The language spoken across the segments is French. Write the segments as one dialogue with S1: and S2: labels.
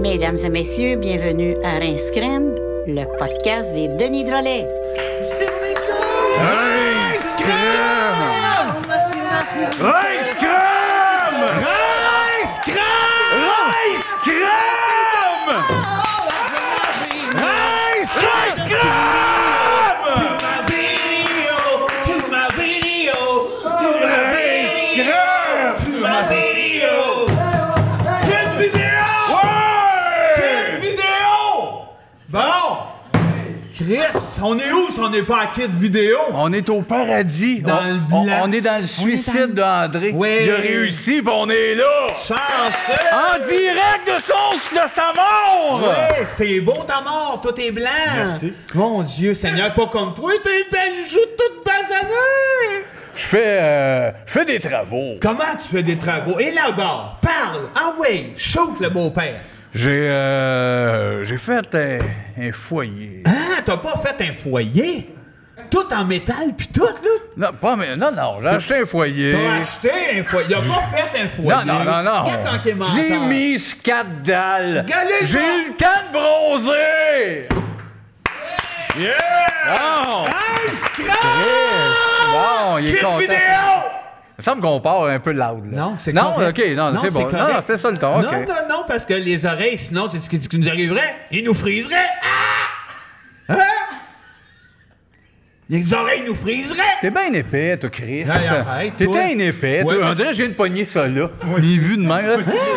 S1: Mesdames et messieurs, bienvenue à Rince Crème, le podcast des Denis Drolet.
S2: Rince Crème! Rince Crème! Rince Crème! Rince Crème! Rince Crème!
S3: To my video!
S2: Rince Crème!
S3: To my video! Quelle vidéo!
S2: Ouais!
S3: Quelle vidéo! Bon! Chris, on est où si on n'est pas à Kid Vidéo?
S2: On est au paradis.
S3: Dans le blanc.
S2: On est dans le suicide d'André.
S3: Oui.
S2: Il a réussi, puis on est là.
S3: Chanceux!
S2: En direct de sa mort.
S3: Ouais, c'est beau ta mort, tout est blanc!
S2: Merci.
S3: Mon Dieu, Seigneur, pas comme toi, t'es belle joue toute basanée!
S2: Je fais des travaux.
S3: Comment tu fais des travaux? Élabore, parle, ah ouais, shoot le beau-père!
S2: J'ai fait un foyer.
S3: Ah, t'as pas fait un foyer? Tout en métal pis tout, là?
S2: Non, j'ai acheté un foyer.
S3: T'as acheté un foyer? Il a pas fait un foyer?
S2: Non.
S3: Regarde quand il est
S2: Je l'ai
S3: menteur.
S2: mis sur 4 dalles.
S3: Regardez
S2: J'ai
S3: ça.
S2: eu le temps de bronzer.
S3: Yeah!
S2: Non!
S3: Nice crème!
S2: Bon, il est
S3: Quelle
S2: content.
S3: vidéo!
S2: Il me semble qu'on part un peu loud, là.
S3: Non, c'est
S2: Non,
S3: correct.
S2: OK, non, c'est bon.
S3: correct.
S2: Non, c'était ça le ton, OK.
S3: Non, parce que les oreilles, sinon, tu sais ce qui nous arriverait? Ils nous friseraient! Ah! Hein? Les oreilles nous friseraient!
S2: T'es bien épais, toi, Chris.
S3: Hey, arrête,
S2: T'étais
S3: toi.
S2: un épais, toi.
S3: Ouais.
S2: On dirait que je viens de pogner ça, là. Les vues de même. Là,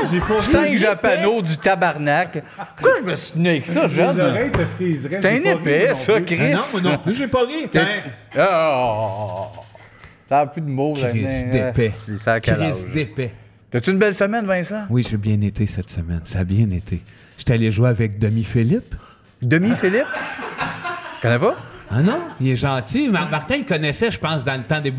S4: J'ai pas vu.
S2: 5 japanos du tabarnak. Pourquoi je me suis tenu avec ça,
S4: Les
S2: jeune?
S4: oreilles te friseraient.
S2: C'est un
S4: j'ai pas ri,
S2: épais,
S4: moi non
S2: ça,
S4: plus.
S2: Chris.
S3: Ah non, moi non plus, j'ai pas ri. T'es
S2: Ça a plus de mots.
S3: Chris
S2: là,
S3: d'épais.
S2: Ça a quel
S3: Chris
S2: âge?
S3: d'épais.
S2: T'as-tu une belle semaine, Vincent?
S3: Oui, j'ai bien été cette semaine. Ça a bien été. J'étais allé jouer avec Demi-Philippe.
S2: Demi-Philippe? Connais pas?
S3: Ah non, il est gentil. Martin, il connaissait, je pense, dans le temps des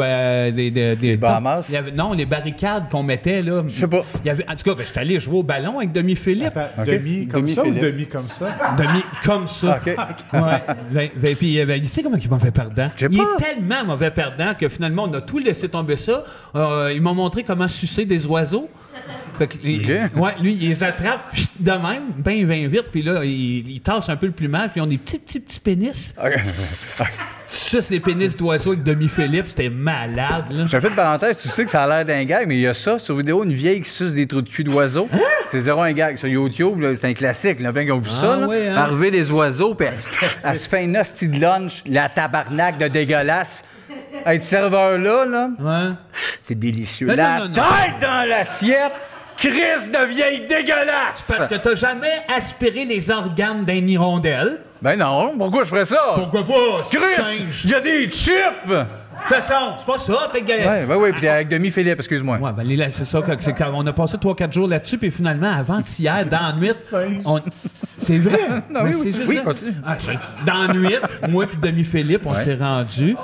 S2: Bahamas?
S3: Il y avait, non, les barricades qu'on mettait, là.
S2: Je sais pas.
S3: Il y avait, en tout cas, ben, j'étais allé jouer au ballon avec Demi-Philippe.
S4: Attends,
S2: Ok.
S4: demi comme ça ou
S2: Demi-Philippe.
S4: demi comme ça?
S3: Demi comme ça.
S2: OK.
S3: Ouais. Puis, tu sais comment il m'a fait perdant?
S2: Je sais
S3: Il
S2: pas.
S3: est tellement mauvais perdant que finalement, on a tout laissé tomber ça. Ils m'ont montré comment sucer des oiseaux. Fait que, ouais, lui, il les attrape de même, bien vite, puis là, il tasse un peu le plumage, puis ils ont des petits pénis. Ça, c'est des pénis d'oiseaux avec Demi-Philippe, c'était malade, là.
S2: Je te fais une parenthèse, tu sais que ça a l'air d'un gag, mais il y a ça sur vidéo, une vieille qui suce des trous de cul d'oiseaux. C'est zéro un gag. Sur YouTube, là, c'est un classique. Là, plein qui ont vu ça. Là.
S3: ouais, hein?
S2: Arriver les oiseaux, puis elle se fait une hostie de lunch, la tabarnak de dégueulasse. Être serveur-là, là,
S3: Ouais.
S2: c'est délicieux.
S3: Non,
S2: la
S3: non, non, non.
S2: tête dans l'assiette, crise de vieille dégueulasse!
S3: Parce que t'as jamais aspiré les organes d'un hirondelle.
S2: Ben non, pourquoi je ferais ça?
S3: Pourquoi pas?
S2: Chris,
S3: Singe.
S2: il y a des chips!
S3: De toute façon, c'est pas ça, fait que...
S2: Ouais, puis avec Demi-Philippe, excuse-moi.
S3: Ouais, ben là, c'est ça, c'est quand on a passé 3-4 jours là-dessus, puis finalement, avant-hier, dans la nuit, c'est vrai.
S2: Non,
S3: mais
S2: oui,
S3: c'est
S2: oui.
S3: juste
S2: Oui,
S3: là.
S2: continue.
S3: Dans la nuit, moi puis Demi-Philippe, on s'est rendus.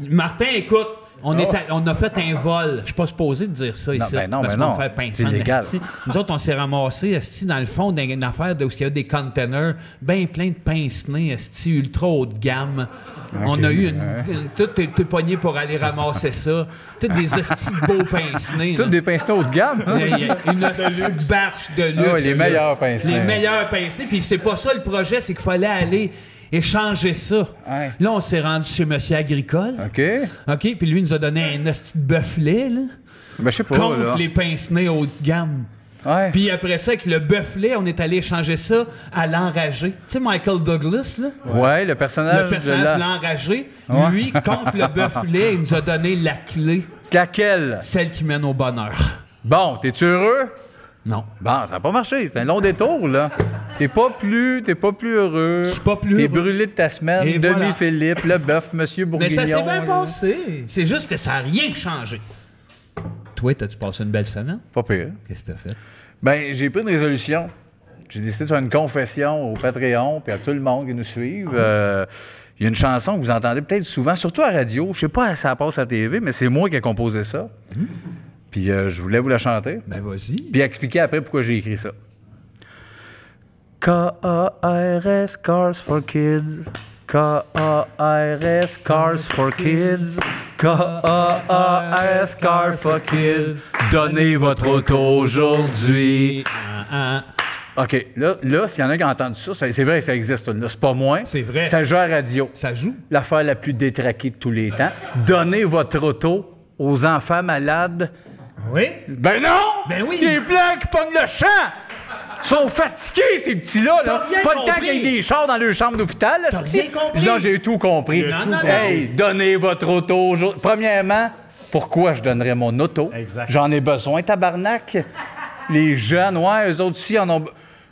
S3: Martin, écoute, on a fait un vol. Je suis pas supposé de dire ça ici.
S2: ben non,
S3: parce
S2: ben
S3: qu'on
S2: non.
S3: va faire
S2: C'est
S3: pincer,
S2: illégal.
S3: esti. Nous autres, on s'est ramassés esti, dans le fond d'une affaire où il y a des containers bien plein de pince-nez esti, ultra haut de gamme. On a eu tout est pogné pour aller ramasser ça. Toutes des estis de beaux pince-nez.
S2: Toutes
S3: là.
S2: des pinceaux haut de gamme.
S3: Il y a une hostie de bâche de luxe.
S2: Ah ouais, les
S3: là.
S2: meilleurs pince-nez.
S3: Les meilleurs pince-nez. Puis c'est pas ça le projet, c'est qu'il fallait aller échanger ça.
S2: Ouais.
S3: Là, on s'est rendu chez Monsieur Agricole.
S2: OK.
S3: OK, puis lui, il nous a donné un hostie de bœuf-lait, là,
S2: Ben, je sais pas,
S3: contre
S2: là.
S3: les pince-nez haut de gamme.
S2: Ouais.
S3: Puis après ça, avec le bœuf-lait, on est allé échanger ça à l'enragé. Tu sais, Michael Douglas, là?
S2: Ouais, le personnage,
S3: Le personnage de l'enragé,
S2: Ouais.
S3: lui, contre le bœuf-lait, il nous a donné la clé,
S2: Laquelle?
S3: celle qui mène au bonheur.
S2: Bon, t'es-tu heureux?
S3: Non.
S2: Bon, ça n'a pas marché. C'est un long détour, là. T'es pas plus heureux.
S3: Je suis pas plus
S2: T'es
S3: heureux.
S2: brûlé de ta semaine.
S3: Et
S2: Demi-Philippe, le bœuf, Monsieur
S3: Mais
S2: Bourguignon.
S3: ça s'est bien
S2: là.
S3: passé. C'est juste que ça n'a rien changé. Toi, t'as-tu passé une belle semaine?
S2: Pas pire.
S3: Qu'est-ce que t'as fait?
S2: Ben, j'ai pris une résolution. J'ai décidé de faire une confession au Patreon puis à tout le monde qui nous suit. Il Il y a une chanson que vous entendez peut-être souvent, surtout à la radio. Je sais pas si ça passe à la TV, mais c'est moi qui ai composé ça. Puis je voulais vous la chanter.
S3: Ben, vas-y.
S2: Puis expliquer après pourquoi j'ai écrit ça. K-A-R-S, Cars for Kids. K-A-R-S, Cars for Kids. K-A-R-S, Cars for Kids. Donnez votre auto aujourd'hui. OK, là s'il y en a qui ont entendu ça, c'est vrai que ça existe. Là, c'est pas moi.
S3: C'est vrai.
S2: Ça joue à la radio.
S3: Ça joue.
S2: L'affaire la plus détraquée de tous les temps. Donnez votre auto aux enfants malades.
S3: Oui?
S2: Ben non!
S3: Ben oui!
S2: Les blancs qui pognent le champ! Ils sont fatigués, ces petits-là. Là.
S3: bien
S2: C'est pas le temps
S3: compris.
S2: qu'il y ait des chars dans leur chambre d'hôpital.
S3: T'as bien compris.
S2: Non, j'ai tout compris.
S3: Non.
S2: Hey, donnez votre auto aujourd'hui. Premièrement, pourquoi je donnerais mon auto?
S4: Exact.
S2: J'en ai besoin, tabarnak. Les jeunes, ouais, eux autres aussi,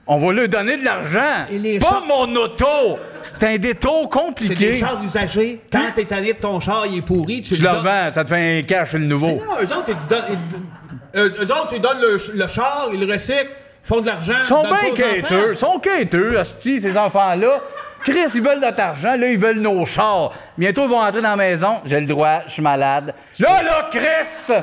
S2: on va leur donner de l'argent.
S3: Et les
S2: Pas
S3: chars-
S2: mon auto. C'est un détour
S3: C'est
S2: compliqué.
S3: des chars usagés. Quand t'es tanné de ton char, il est pourri,
S2: Tu le revends, ça te fait un cash, le nouveau.
S3: Non, eux autres, ils donnent le char, ils le recyclent, font de l'argent.
S2: Ils sont
S3: donnent ça
S2: bien
S3: aux
S2: quêteux.
S3: enfants.
S2: Ils sont quêteux, hostie, ces enfants-là. Chris, ils veulent notre argent. Là, ils veulent nos chars. Bientôt, ils vont entrer dans la maison. J'ai le droit, je suis malade. Là, Chris!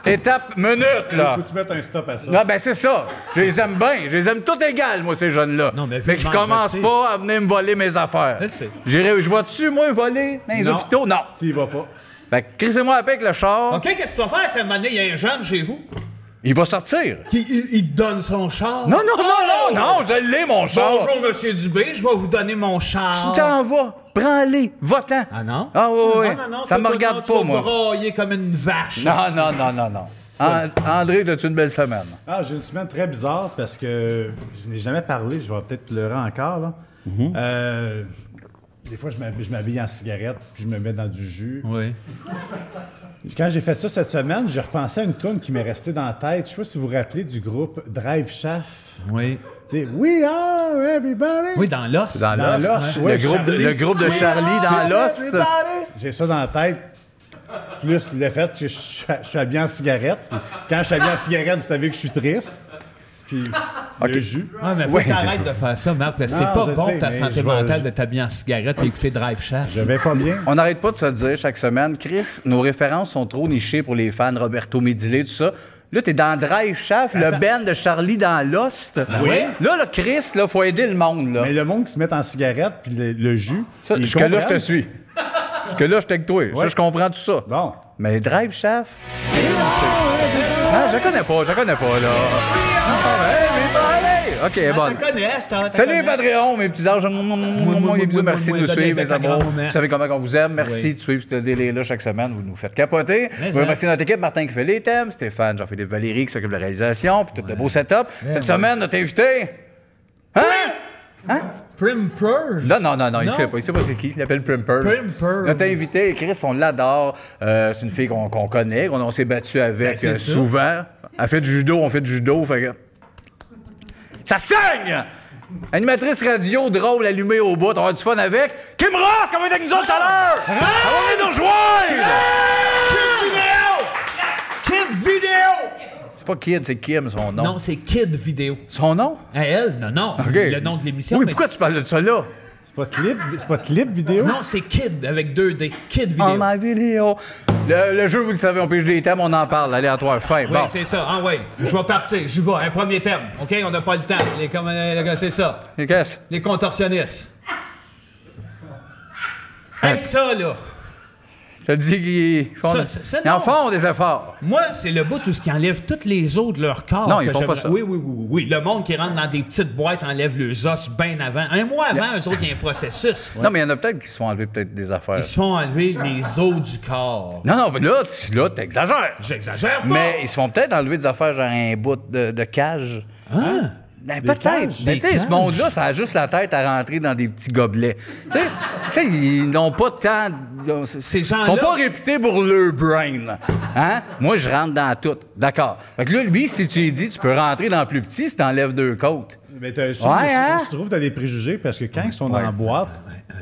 S2: Étape minute, là.
S4: Faut que tu mettes un stop à ça.
S2: Non, ben c'est ça. Je les aime bien. Je les aime tous égales, moi, ces jeunes-là.
S3: Non, mais
S2: fait qu'ils
S3: vivement,
S2: commencent
S3: je sais.
S2: pas à venir me voler mes affaires.
S3: Je sais.
S2: Je vois dessus, moi, voler dans les
S4: Non.
S2: hôpitaux? Non.
S4: Tu y vas pas.
S2: Fait que crissez-moi avec le char.
S3: OK, qu'est-ce que tu vas faire cette année? Il y a un jeune chez vous
S2: Il va sortir.
S3: qui il te donne son char.
S2: Non, je l'ai, mon char.
S3: Bonjour, Monsieur Dubé, je vais vous donner mon char.
S2: Tu t'en vas. Prends-les. Va-t'en.
S3: Ah non?
S2: Ah oui.
S3: Non,
S2: Ça me
S3: toi,
S2: regarde
S3: tu
S2: pas,
S3: vas
S2: moi.
S3: brailler comme une vache.
S2: Non. André, as-tu une belle semaine?
S4: Ah, j'ai une semaine très bizarre parce que je n'ai jamais parlé. Je vais peut-être pleurer encore, là. Des fois, je m'habille en cigarette puis je me mets dans du jus.
S3: Oui.
S4: Quand j'ai fait ça cette semaine, j'ai repensé à une toune qui m'est restée dans la tête. Je sais pas si vous vous rappelez du groupe Drive Shaft.
S3: Oui.
S4: Tu sais, We are everybody.
S3: Oui, dans l'os.
S2: Dans
S4: Dans
S2: Lost.
S4: Lost,
S2: Le
S4: ouais,
S2: groupe de-
S4: Charlie.
S2: le groupe de Charlie dans Lost.
S4: J'ai ça dans la tête. Plus le fait que je suis habillé en cigarette. Puis quand je suis habillé en cigarette, vous savez que je suis triste. Puis le jus.
S3: Ah, mais faut
S2: Ouais.
S3: que t'arrêtes de faire ça, Marc, parce que c'est
S4: Non,
S3: pas
S4: je
S3: bon
S4: sais,
S3: pour ta
S4: mais
S3: santé
S4: je vais-
S3: mentale de t'habiller en cigarette et écouter Drive Shaft.
S4: Je vais pas bien.
S2: On n'arrête pas de se dire chaque semaine, Chris, nos références sont trop nichées pour les fans, Roberto Medile, tout ça. Là, t'es dans Drive Shaft, le band de Charlie dans Lost.
S4: Oui.
S2: Là, Chris, là, faut aider le monde, là.
S4: Mais le monde qui se met en cigarette, puis le jus.
S2: Ça,
S4: ils
S2: jusque-là, je te
S4: comprennent.
S2: suis. Jusque-là, je suis avec toi. Ça,
S4: Ouais.
S2: je comprends tout ça.
S4: Bon.
S2: Mais Drive Shaft? Ah, je connais pas, là. OK, bon. Salut Patreon, mes petits anges. Des bisous, merci de nous suivre, mes amours. Vous savez comment on vous aime. Merci de suivre ce délai-là chaque semaine. Vous nous faites capoter. Je veux remercier notre équipe, Martin qui fait les thèmes, Stéphane, Jean-Philippe Valéry qui s'occupe de la réalisation, puis tout le beau setup. Cette semaine, notre invité... Hein?
S3: Primper.
S2: Non, il sait pas c'est qui. Il l'appelle Primper.
S3: Primper.
S2: Notre invité, Chris, on l'adore. C'est une fille qu'on connaît, on s'est battu avec
S3: c'est ça.
S2: souvent. Elle fait du judo, on fait du judo. Fait que... Ça saigne! Animatrice radio, drôle, allumée au bout. On va avoir du fun avec. Kim Ross, qui va être avec nous autres tout à l'heure! Elle va venir nous rejoindre!
S3: Kid Vidéo!
S2: C'est pas Kid, c'est Kim, son nom.
S3: Non, c'est Kid Vidéo.
S2: Son nom?
S3: À elle? Non.
S2: OK.
S3: C'est le nom de l'émission.
S2: Oui,
S3: mais-
S2: pourquoi tu parles de ça là?
S4: C'est pas clip vidéo?
S3: Non, c'est Kid avec 2D. Kid
S2: En
S3: Vidéo.
S2: ma vidéo. Le jeu, vous le savez, on pige des thèmes, on en parle, aléatoire, fin.
S3: Oui,
S2: Bon.
S3: c'est ça. Ah oui, je vais partir. J'y vais. Un premier thème. OK? On n'a pas le temps. C'est ça.
S2: Et qu'est-ce?
S3: Les contorsionnistes. Hey, ça, là.
S2: Je te dis qu'ils font,
S3: Ça,
S2: ils en
S3: non.
S2: font des efforts.
S3: Moi, c'est le bout où ce qui enlève tous les os de leur corps.
S2: Non, ils
S3: que
S2: font pas
S3: j'aimerais-
S2: ça.
S3: Oui. Le monde qui rentre dans des petites boîtes enlève leurs os bien avant. Un mois avant, eux autres, il y a un processus.
S2: Non, mais il y en a peut-être qui se font enlever peut-être des affaires.
S3: Ils se font enlever les os du corps.
S2: Non, mais là, t'exagères.
S3: J'exagère pas.
S2: Mais ils se font peut-être enlever des affaires genre un bout de cage.
S3: Hein?
S2: Ben,
S4: Des
S2: peut-être.
S4: cages?
S2: Mais
S3: Des
S2: tu sais, ce
S3: cages?
S2: monde-là, ça a juste la tête à rentrer dans des petits gobelets. Tu sais, ils n'ont pas tant... Ils
S3: gens-là-
S2: sont pas réputés pour leur brain. Hein? Moi, je rentre dans tout. D'accord. Fait que là, lui, si tu lui dis, tu peux rentrer dans le plus petit si t'enlèves deux côtes.
S4: Mais je
S2: hein?
S4: trouve que tu as des préjugés parce que quand ils sont dans la boîte,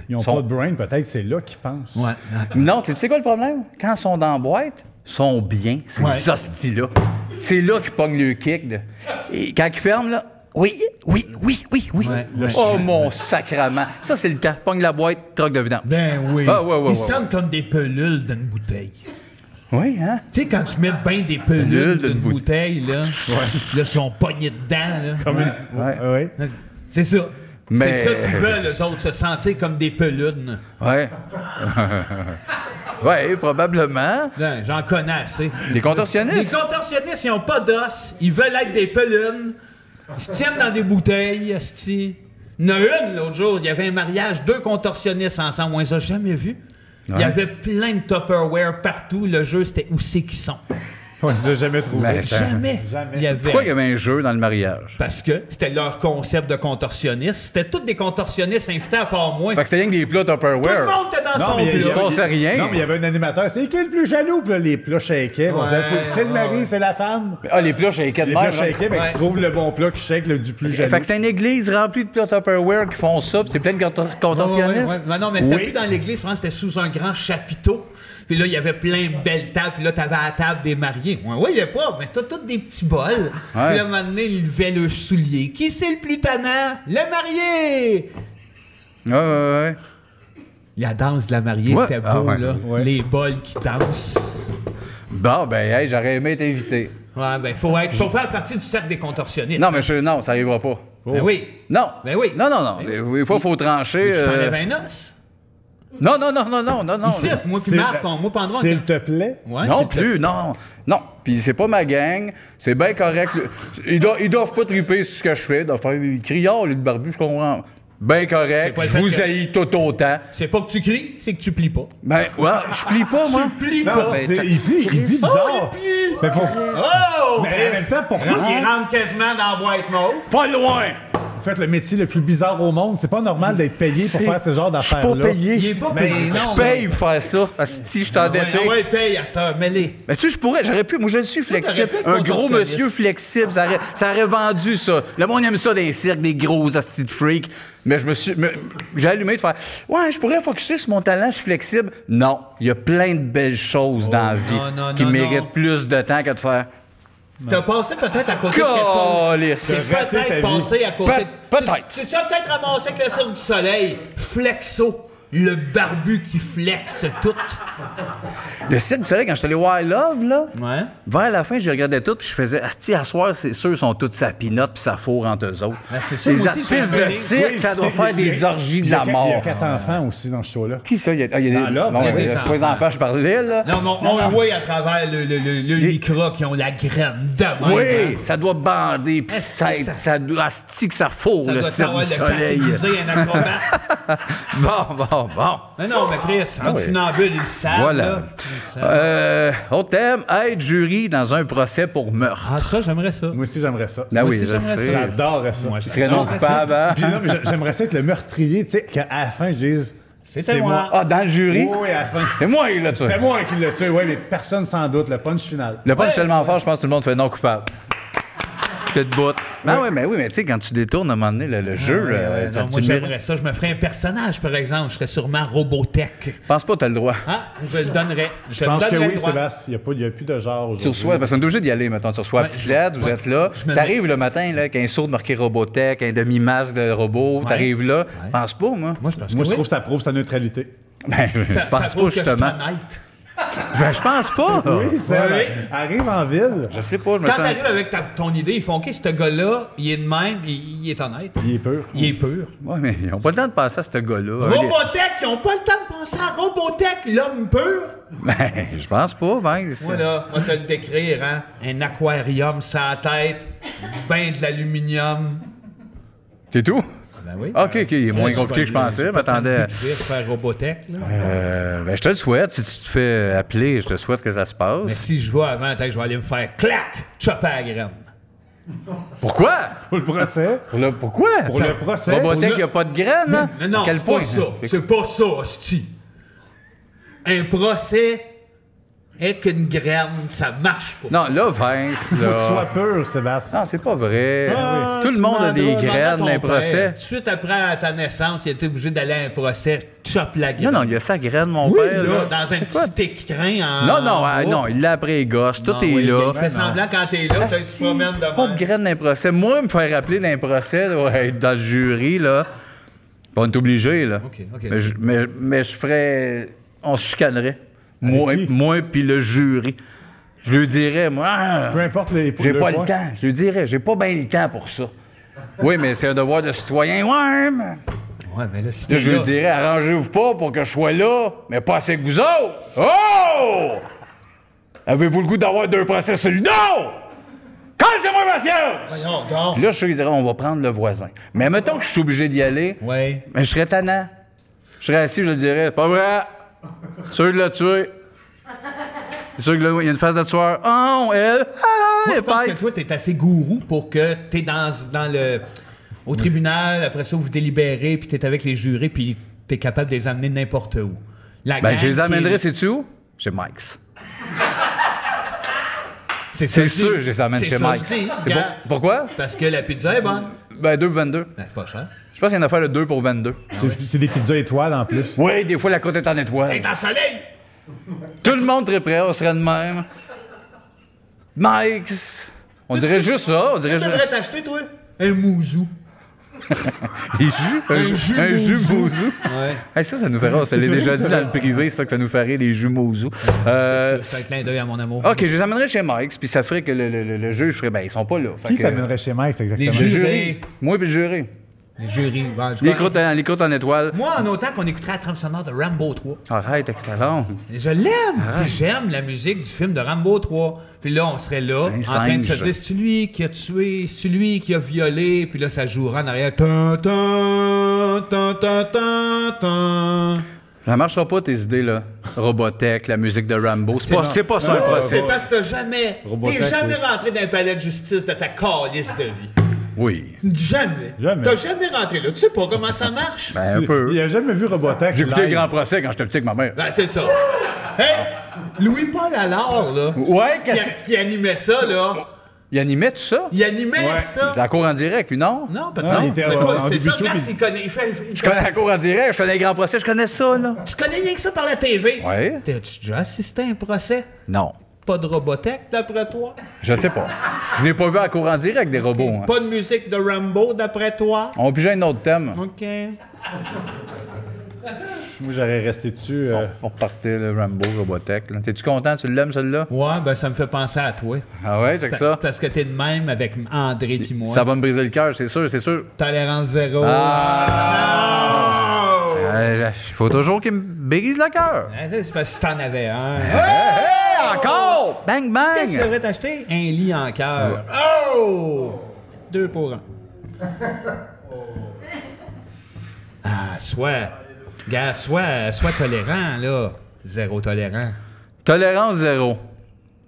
S4: ils n'ont pas de brain. Peut-être c'est là qu'ils pensent.
S3: Ouais.
S2: Non, tu sais quoi le problème? Quand ils sont dans la boîte, ils sont bien. C'est
S3: Ouais.
S2: ces hosties-là. C'est là qu'ils pognent le kick. Et quand ils ferment, là, Oui.
S3: Ouais.
S2: Oh, mon sacrement. Ça, c'est le temps. Pogne la boîte, troc de vidange.
S3: Ben oui.
S2: Ouais.
S3: Ils sentent comme des pelules d'une bouteille.
S2: Oui, hein?
S3: Tu sais, quand tu mets bien des pelules d'une bouteille, là, là, sont pognés dedans, là.
S4: Comme
S2: Ouais.
S3: C'est ça.
S2: Mais-
S3: C'est ça qu'ils veulent, eux autres, se sentir comme des pelules.
S2: Ouais. Ouais, probablement.
S3: Non, j'en connais assez.
S2: Des contorsionnistes?
S3: Les contorsionnistes, ils n'ont pas d'os. Ils veulent être des pelules. Ils se tiennent dans des bouteilles, esti. Il y en a une, l'autre jour, il y avait un mariage, 2 contorsionnistes ensemble. On les a jamais vus. Il y avait plein de Tupperware partout. Le jeu, c'était où c'est qu'ils sont.
S4: On les a jamais trouvés.
S2: Ben, c'est un-
S3: Jamais. Il y avait...
S2: Pourquoi il y avait un jeu dans le mariage?
S3: Parce que c'était leur concept de contorsionniste. C'était tous des contorsionnistes invités à part moi.
S2: Fait que c'était rien que des plats
S3: Tout le
S2: Tupperware.
S3: monde était dans son
S4: mais
S2: Il se
S3: plat.
S2: passait rien.
S4: Non, mais il y avait un animateur. C'est qui le plus jaloux? Puis là, les plats shakaient. On disait, c'est le mari, c'est la femme.
S2: Ah, les plats shakeaient de
S4: Les
S2: même.
S4: plats shakaient, ben,
S3: Ouais.
S4: ils trouvent le bon plat qui shake le du plus jaloux.
S2: Fait que c'est une église remplie de plats Tupperware qui font ça, puis c'est plein de contorsionnistes.
S3: Ouais. Non, mais c'était
S4: Oui.
S3: plus dans l'église, je pense que c'était sous un grand chapiteau. Puis là, il y avait plein de belles tables. Puis là, t'avais à la table des mariés. Ouais, il y a pas, mais c'était tous des petits bols.
S2: Ouais.
S3: Puis là, à un moment donné, ils levaient le soulier. Qui c'est le plus tannant? Le marié!
S2: Ouais.
S3: La danse de la mariée,
S2: Ouais.
S3: c'était beau,
S2: Ah ouais.
S3: là.
S2: Ouais.
S3: Les bols qui dansent.
S2: Bon, ben, hey, j'aurais aimé être invité.
S3: Ouais, ben, faut faire partie du cercle des contorsionnistes.
S2: Non, mais non, ça arrivera pas.
S3: Ben oui.
S2: Non.
S3: Ben oui.
S2: Non.
S3: Ben
S2: Des fois, il faut trancher.
S3: Tu t'enlèves un os?
S2: Non.
S3: Ici, moi puis Marc, moi pendant
S4: S'il te plaît.
S3: Ouais,
S2: Non
S3: c'est
S2: plus, non. Puis c'est pas ma gang, c'est bien correct. Ils doivent pas triper sur ce que je fais. Ils doivent faire des criards, le barbu, je comprends. Bien
S3: C'est
S2: correct,
S3: pas le
S2: je
S3: fait
S2: vous
S3: que-
S2: haïs tout autant.
S3: C'est pas que tu cries, c'est que tu plies pas.
S2: Ben, ouais, je plie pas, moi.
S3: Tu plies
S4: Non,
S3: pas.
S2: ben,
S4: t'sais, il plie bizarre. Mais pour...
S3: Oh!
S4: Mais en même temps, pourquoi?
S3: Il rentre quasiment dans la boîte mauve.
S2: Pas loin!
S4: Vous faites le métier le plus bizarre au monde. C'est pas normal d'être payé pour faire ce genre
S2: Je suis
S4: d'affaires-là.
S2: pas payé.
S3: Il est pas
S4: Mais
S3: payé.
S4: non,
S2: Je paye pour faire ça. Asti, je suis endetté.
S3: Ouais, paye à cette heure, mêlé.
S2: Mais tu sais, j'aurais pu. Moi, je suis flexible.
S3: t'aurais pu être
S2: Un gros
S3: contorsionniste.
S2: monsieur flexible, ça aurait vendu ça. Le monde aime ça dans les cirques, des gros astis de freaks. Mais j'ai allumé de faire. Ouais, je pourrais focusser sur mon talent, je suis flexible. Non, il y a plein de belles choses dans la vie
S3: non,
S2: qui
S3: non,
S2: méritent
S3: non.
S2: plus de temps que de faire.
S3: T'as passé peut-être à côté de quelque chose.
S2: Calice.
S4: T'as raté ta
S3: Peut-être
S4: vie.
S3: passé à côté.
S2: Peut-être.
S3: Tu as peut-être ramassé avec le Cirque du Soleil. Flexo. Le barbu qui flexe tout.
S2: Le Cirque du Soleil, quand je suis allé voir Love, là,
S3: Ouais.
S2: vers la fin, je regardais tout, puis je faisais, asti, à soir, c'est sûr, ils sont tous sa pinotte, puis ça fourre entre eux autres.
S3: Ben, c'est ça,
S2: Les
S3: moi aussi,
S2: artistes
S3: ça
S2: de
S3: me fait
S2: cirque,
S4: Oui,
S2: ça doit
S4: tu sais,
S2: faire des orgies de la
S4: Il y a
S2: mort.
S4: 4 enfants aussi dans ce show-là.
S2: Qui ça? Il y a
S4: Dans
S2: des...
S4: Love,
S2: Non,
S3: il y a
S2: mais
S3: des
S2: c'est pas les
S3: enfants.
S2: enfants, je parlais, là.
S3: Non, mais on le voit à travers le micro qui ont la graine de même.
S2: Oui,
S3: hein.
S2: ça doit bander, puis
S3: Asti que
S2: ça doit... Asti que ça fourre,
S3: Ça
S2: le
S3: doit
S2: Cirque
S3: savoir
S2: du
S3: le
S2: Soleil.
S3: casse un acrobate.
S2: Bon.
S3: Mais non, mais Chris, en funambule, ils savent.
S2: Voilà.
S3: là.
S2: Autre thème, être jury dans un procès pour meurtre.
S3: Ah, ça, j'aimerais ça.
S4: Moi aussi, j'aimerais ça.
S2: Ah oui,
S3: aussi,
S2: je
S3: j'aimerais
S2: sais.
S3: ça.
S4: J'adorerais ça.
S3: Moi,
S2: Tu serais non coupable, hein?
S4: Puis non, mais j'aimerais ça être le meurtrier, tu sais, qu'à la fin, je dise...
S3: C'était moi.
S2: Ah, dans le jury?
S4: Oui, à la fin.
S2: C'est moi, là, toi.
S4: C'était moi qui l'ai tué, oui, mais personne sans doute. Le punch final.
S2: Le punch tellement fort, je pense que tout le monde fait non coupable. Peut-être bout. Mais oui, mais tu sais, quand tu détournes à un moment donné le jeu,
S3: Ouais,
S2: ça,
S3: non, moi,
S2: tu
S3: j'aimerais ça. Je me ferais un personnage, par exemple. Je serais sûrement Robotech.
S2: pense pas que t'as le droit.
S3: Ah, je le donnerais.
S4: Je pense que
S3: donnerais
S4: oui,
S3: le droit.
S4: Sébastien. Il n'y a plus de genre
S2: Tu
S4: aujourd'hui.
S2: reçois, parce qu'on est obligé d'y aller, mettons. Tu reçois la petite lettre, vous êtes là.
S3: Je me
S2: T'arrives le matin, là, avec un saut de marqué Robotech, un demi-masque de robot. T'arrives là. Je pense pas, moi.
S3: Moi, je pense
S4: Moi,
S3: que
S4: je
S3: oui.
S4: trouve que ça prouve sa neutralité.
S2: Ben, je
S3: Ça
S2: pense pas,
S3: prouve que je suis
S2: justement.
S3: honnête.
S2: Ben, je pense pas.
S4: Oui, ça
S3: Oui.
S4: arrive en ville.
S2: Je sais pas, je me
S3: Quand
S2: sens...
S3: t'arrives avec ton idée, ils font OK, ce gars-là, il est de même, il est honnête.
S4: Il est pur.
S3: Il est pur.
S2: Ouais, mais ils n'ont pas le temps de penser à ce gars-là.
S3: Robotech, ils n'ont pas le temps de penser à Robotech, l'homme pur.
S2: Ben, je pense pas, Vince.
S3: Moi, là, on va te le décrire, hein. Un aquarium sans tête, ben de l'aluminium.
S2: C'est tout?
S3: Ben oui.
S2: OK, il est moins compliqué que je pensais. Je m'attendais...
S3: Je vais faire Robotech, là.
S2: Ben, je te le souhaite. Si tu te fais appeler, je te souhaite que ça se
S3: Mais
S2: passe.
S3: si je vais avant, peut-être que je vais aller me faire clac, chopper à la graine.
S2: Pourquoi?
S4: Pour le procès.
S2: Pourquoi?
S4: Pour le procès.
S2: Robotech, il n'y a pas de graines, hein?
S3: Non,
S2: Quel
S3: c'est
S2: point?
S3: pas ça. C'est pas ça, hostie. Un procès, avec une graine, ça marche pas.
S2: Non, là, Vince,
S4: Faut que tu
S2: là...
S4: sois pur, Sébastien.
S2: Non, c'est pas vrai.
S3: Ah,
S2: Tout le
S3: tu
S2: monde a des
S3: demanderas
S2: graines
S3: à ton
S2: dans les
S3: père.
S2: procès.
S3: Tout de suite après ta naissance, il était obligé d'aller à un procès, chop la graine.
S2: Non, il y a sa graine, mon
S3: Oui,
S2: père.
S3: là,
S2: Là.
S3: dans un petit écrin en...
S2: Non, il l'a après les gosses. Tout est là.
S3: Il fait semblant quand t'es là, tu te promènes de
S2: Pas
S3: même.
S2: de graines dans les procès. Moi, me faire rappeler dans les procès, là, être dans le jury, là, on est obligé, là.
S3: OK.
S2: Mais je ferais... On se chicanerait. Moi puis le jury. Je lui dirais, moi...
S4: Peu importe les
S2: J'ai pas
S4: points.
S2: le temps. Je lui dirais, j'ai pas bien le temps pour ça. Oui, mais c'est un devoir de citoyen. Ouais, mais...
S3: Ouais, mais là, si
S2: Là,
S3: t'es
S2: je lui
S3: là...
S2: dirais, arrangez-vous pas pour que je sois là, mais pas assez que vous autres. Oh! Avez-vous le goût d'avoir 2 procès celui Non! Cassez-moi patience!
S3: Voyons donc.
S2: Puis là, je lui dirais, on va prendre le voisin. Mais mettons que je suis obligé d'y aller,
S3: Ouais.
S2: mais je serais tannant. Je serais assis, je lui dirais, c'est pas vrai. Sûr de le tuer. C'est sûr qu'il y a une phase de tueur. Oh, elle.
S3: Moi, je pense
S2: épaisse.
S3: que toi, t'es assez gourou pour que t'es dans le... Au tribunal, après ça, vous délibérez, puis t'es avec les jurés, puis t'es capable de les amener n'importe où. La
S2: Ben,
S3: gang
S2: je les
S3: qui
S2: amènerais,
S3: est-
S2: sais-tu où? Chez Mike's.
S3: C'est
S2: C'est
S3: ça,
S2: sûr,
S3: je
S2: je les amène
S3: dis.
S2: chez
S3: C'est ça,
S2: Mike's.
S3: je dis.
S2: C'est
S3: Regarde,
S2: Pourquoi?
S3: Parce que la pizza est bonne.
S2: Ben, 2,22.
S3: Ben, c'est pas cher.
S2: Je pense qu'il y en a fait le 2 pour 22.
S4: C'est des pizzas étoiles en plus.
S2: Oui, des fois, la côte est en étoile.
S3: T'es en soleil!
S2: Tout le monde très prêt, on serait de même. Mike's. On dirait juste ça. On dirait
S3: Tu
S2: juste...
S3: devrais t'acheter, toi? Un mouzou.
S2: Les jus? Un jus mouzou.
S3: Ouais.
S2: Hey, ça nous ferait. On se l'est déjà dit dans le privé, ça, que ça nous ferait les jus mouzou.
S3: C'est un clin d'œil à mon amour.
S2: OK, je les amènerais chez Mike's, puis ça ferait que le juge ferait, ben, ils sont pas là. Fait
S4: Qui
S2: que-
S4: t'amènerait chez Mike, exactement?
S3: Les
S2: Le
S3: jurés.
S2: jury. Moi, puis le jury.
S3: Les jurys. Ben, je
S2: Les
S3: pense-
S2: croûtes en étoile.
S3: Moi, en autant qu'on écouterait la trame sonore de Rambo 3.
S2: Arrête, excellent.
S3: Et je l'aime! Puis j'aime la musique du film de Rambo 3. Puis là, on serait là,
S2: Un
S3: en train de se
S2: singe.
S3: dire, c'est-tu lui qui a tué, c'est-tu lui qui a violé? Puis là, ça jouera en arrière. Tan, tan, tan, tan, tan, tan.
S2: Ça marchera pas, tes idées, là. Robotech, la musique de Rambo. C'est pas ça, un
S3: C'est
S2: procès.
S3: parce que t'es jamais
S4: Robotech,
S3: rentré dans un palais de justice de ta calice de vie.
S2: Oui.
S3: Jamais.
S4: Jamais.
S3: T'as jamais rentré là. Tu sais pas comment ça marche?
S2: Ben, un peu.
S4: Il a jamais vu Robotech.
S2: J'ai écouté
S4: live.
S2: le Grand Procès quand j'étais petit avec ma mère.
S3: Ben, c'est ça. Hey! Louis-Paul Allard, là,
S2: Ouais, qu'est-ce
S3: qui animait ça, là,
S2: il animait tout ça?
S3: il animait
S4: Ouais.
S3: ça.
S2: C'est la cour en direct, lui, non?
S3: Non, peut-être
S4: Non,
S3: pas.
S4: il était
S3: Mais toi,
S4: en
S3: c'est
S4: début
S3: ça,
S4: de show,
S3: regarde
S4: puis-
S3: s'il connaît.
S2: Je connais la cour en direct, je connais les grands procès, je connais ça, là.
S3: Tu connais rien que ça par la TV?
S2: Ouais.
S3: T'as-tu déjà assisté à un procès?
S2: Non.
S3: Pas de Robotech, d'après toi?
S2: Je sais pas. Je n'ai pas vu à la cour en direct des robots. Hein.
S3: Pas de musique de Rambo, d'après toi?
S2: On va piger un autre thème.
S3: OK.
S4: Moi, j'aurais resté dessus.
S2: On repartait le Rambo, Robotech. là. T'es-tu content? Tu l'aimes, celui-là?
S3: Ouais, ben ça me fait penser à toi.
S2: Ah ouais, check ça.
S3: Parce que t'es de même avec André pis moi.
S2: Ça va me briser le cœur, c'est sûr, c'est sûr.
S3: Tolérance zéro.
S2: Ah!
S3: Non!
S2: Il faut toujours qu'il me brise le cœur.
S3: C'est parce que si t'en avais un.
S2: Hey, encore! Bang,
S3: Qu'est-ce que tu
S2: bang!
S3: devrais t'acheter? Un lit en cœur. Oh! 2 pour 1. Ah, soit tolérant, là. Zéro tolérant.
S2: Tolérance zéro.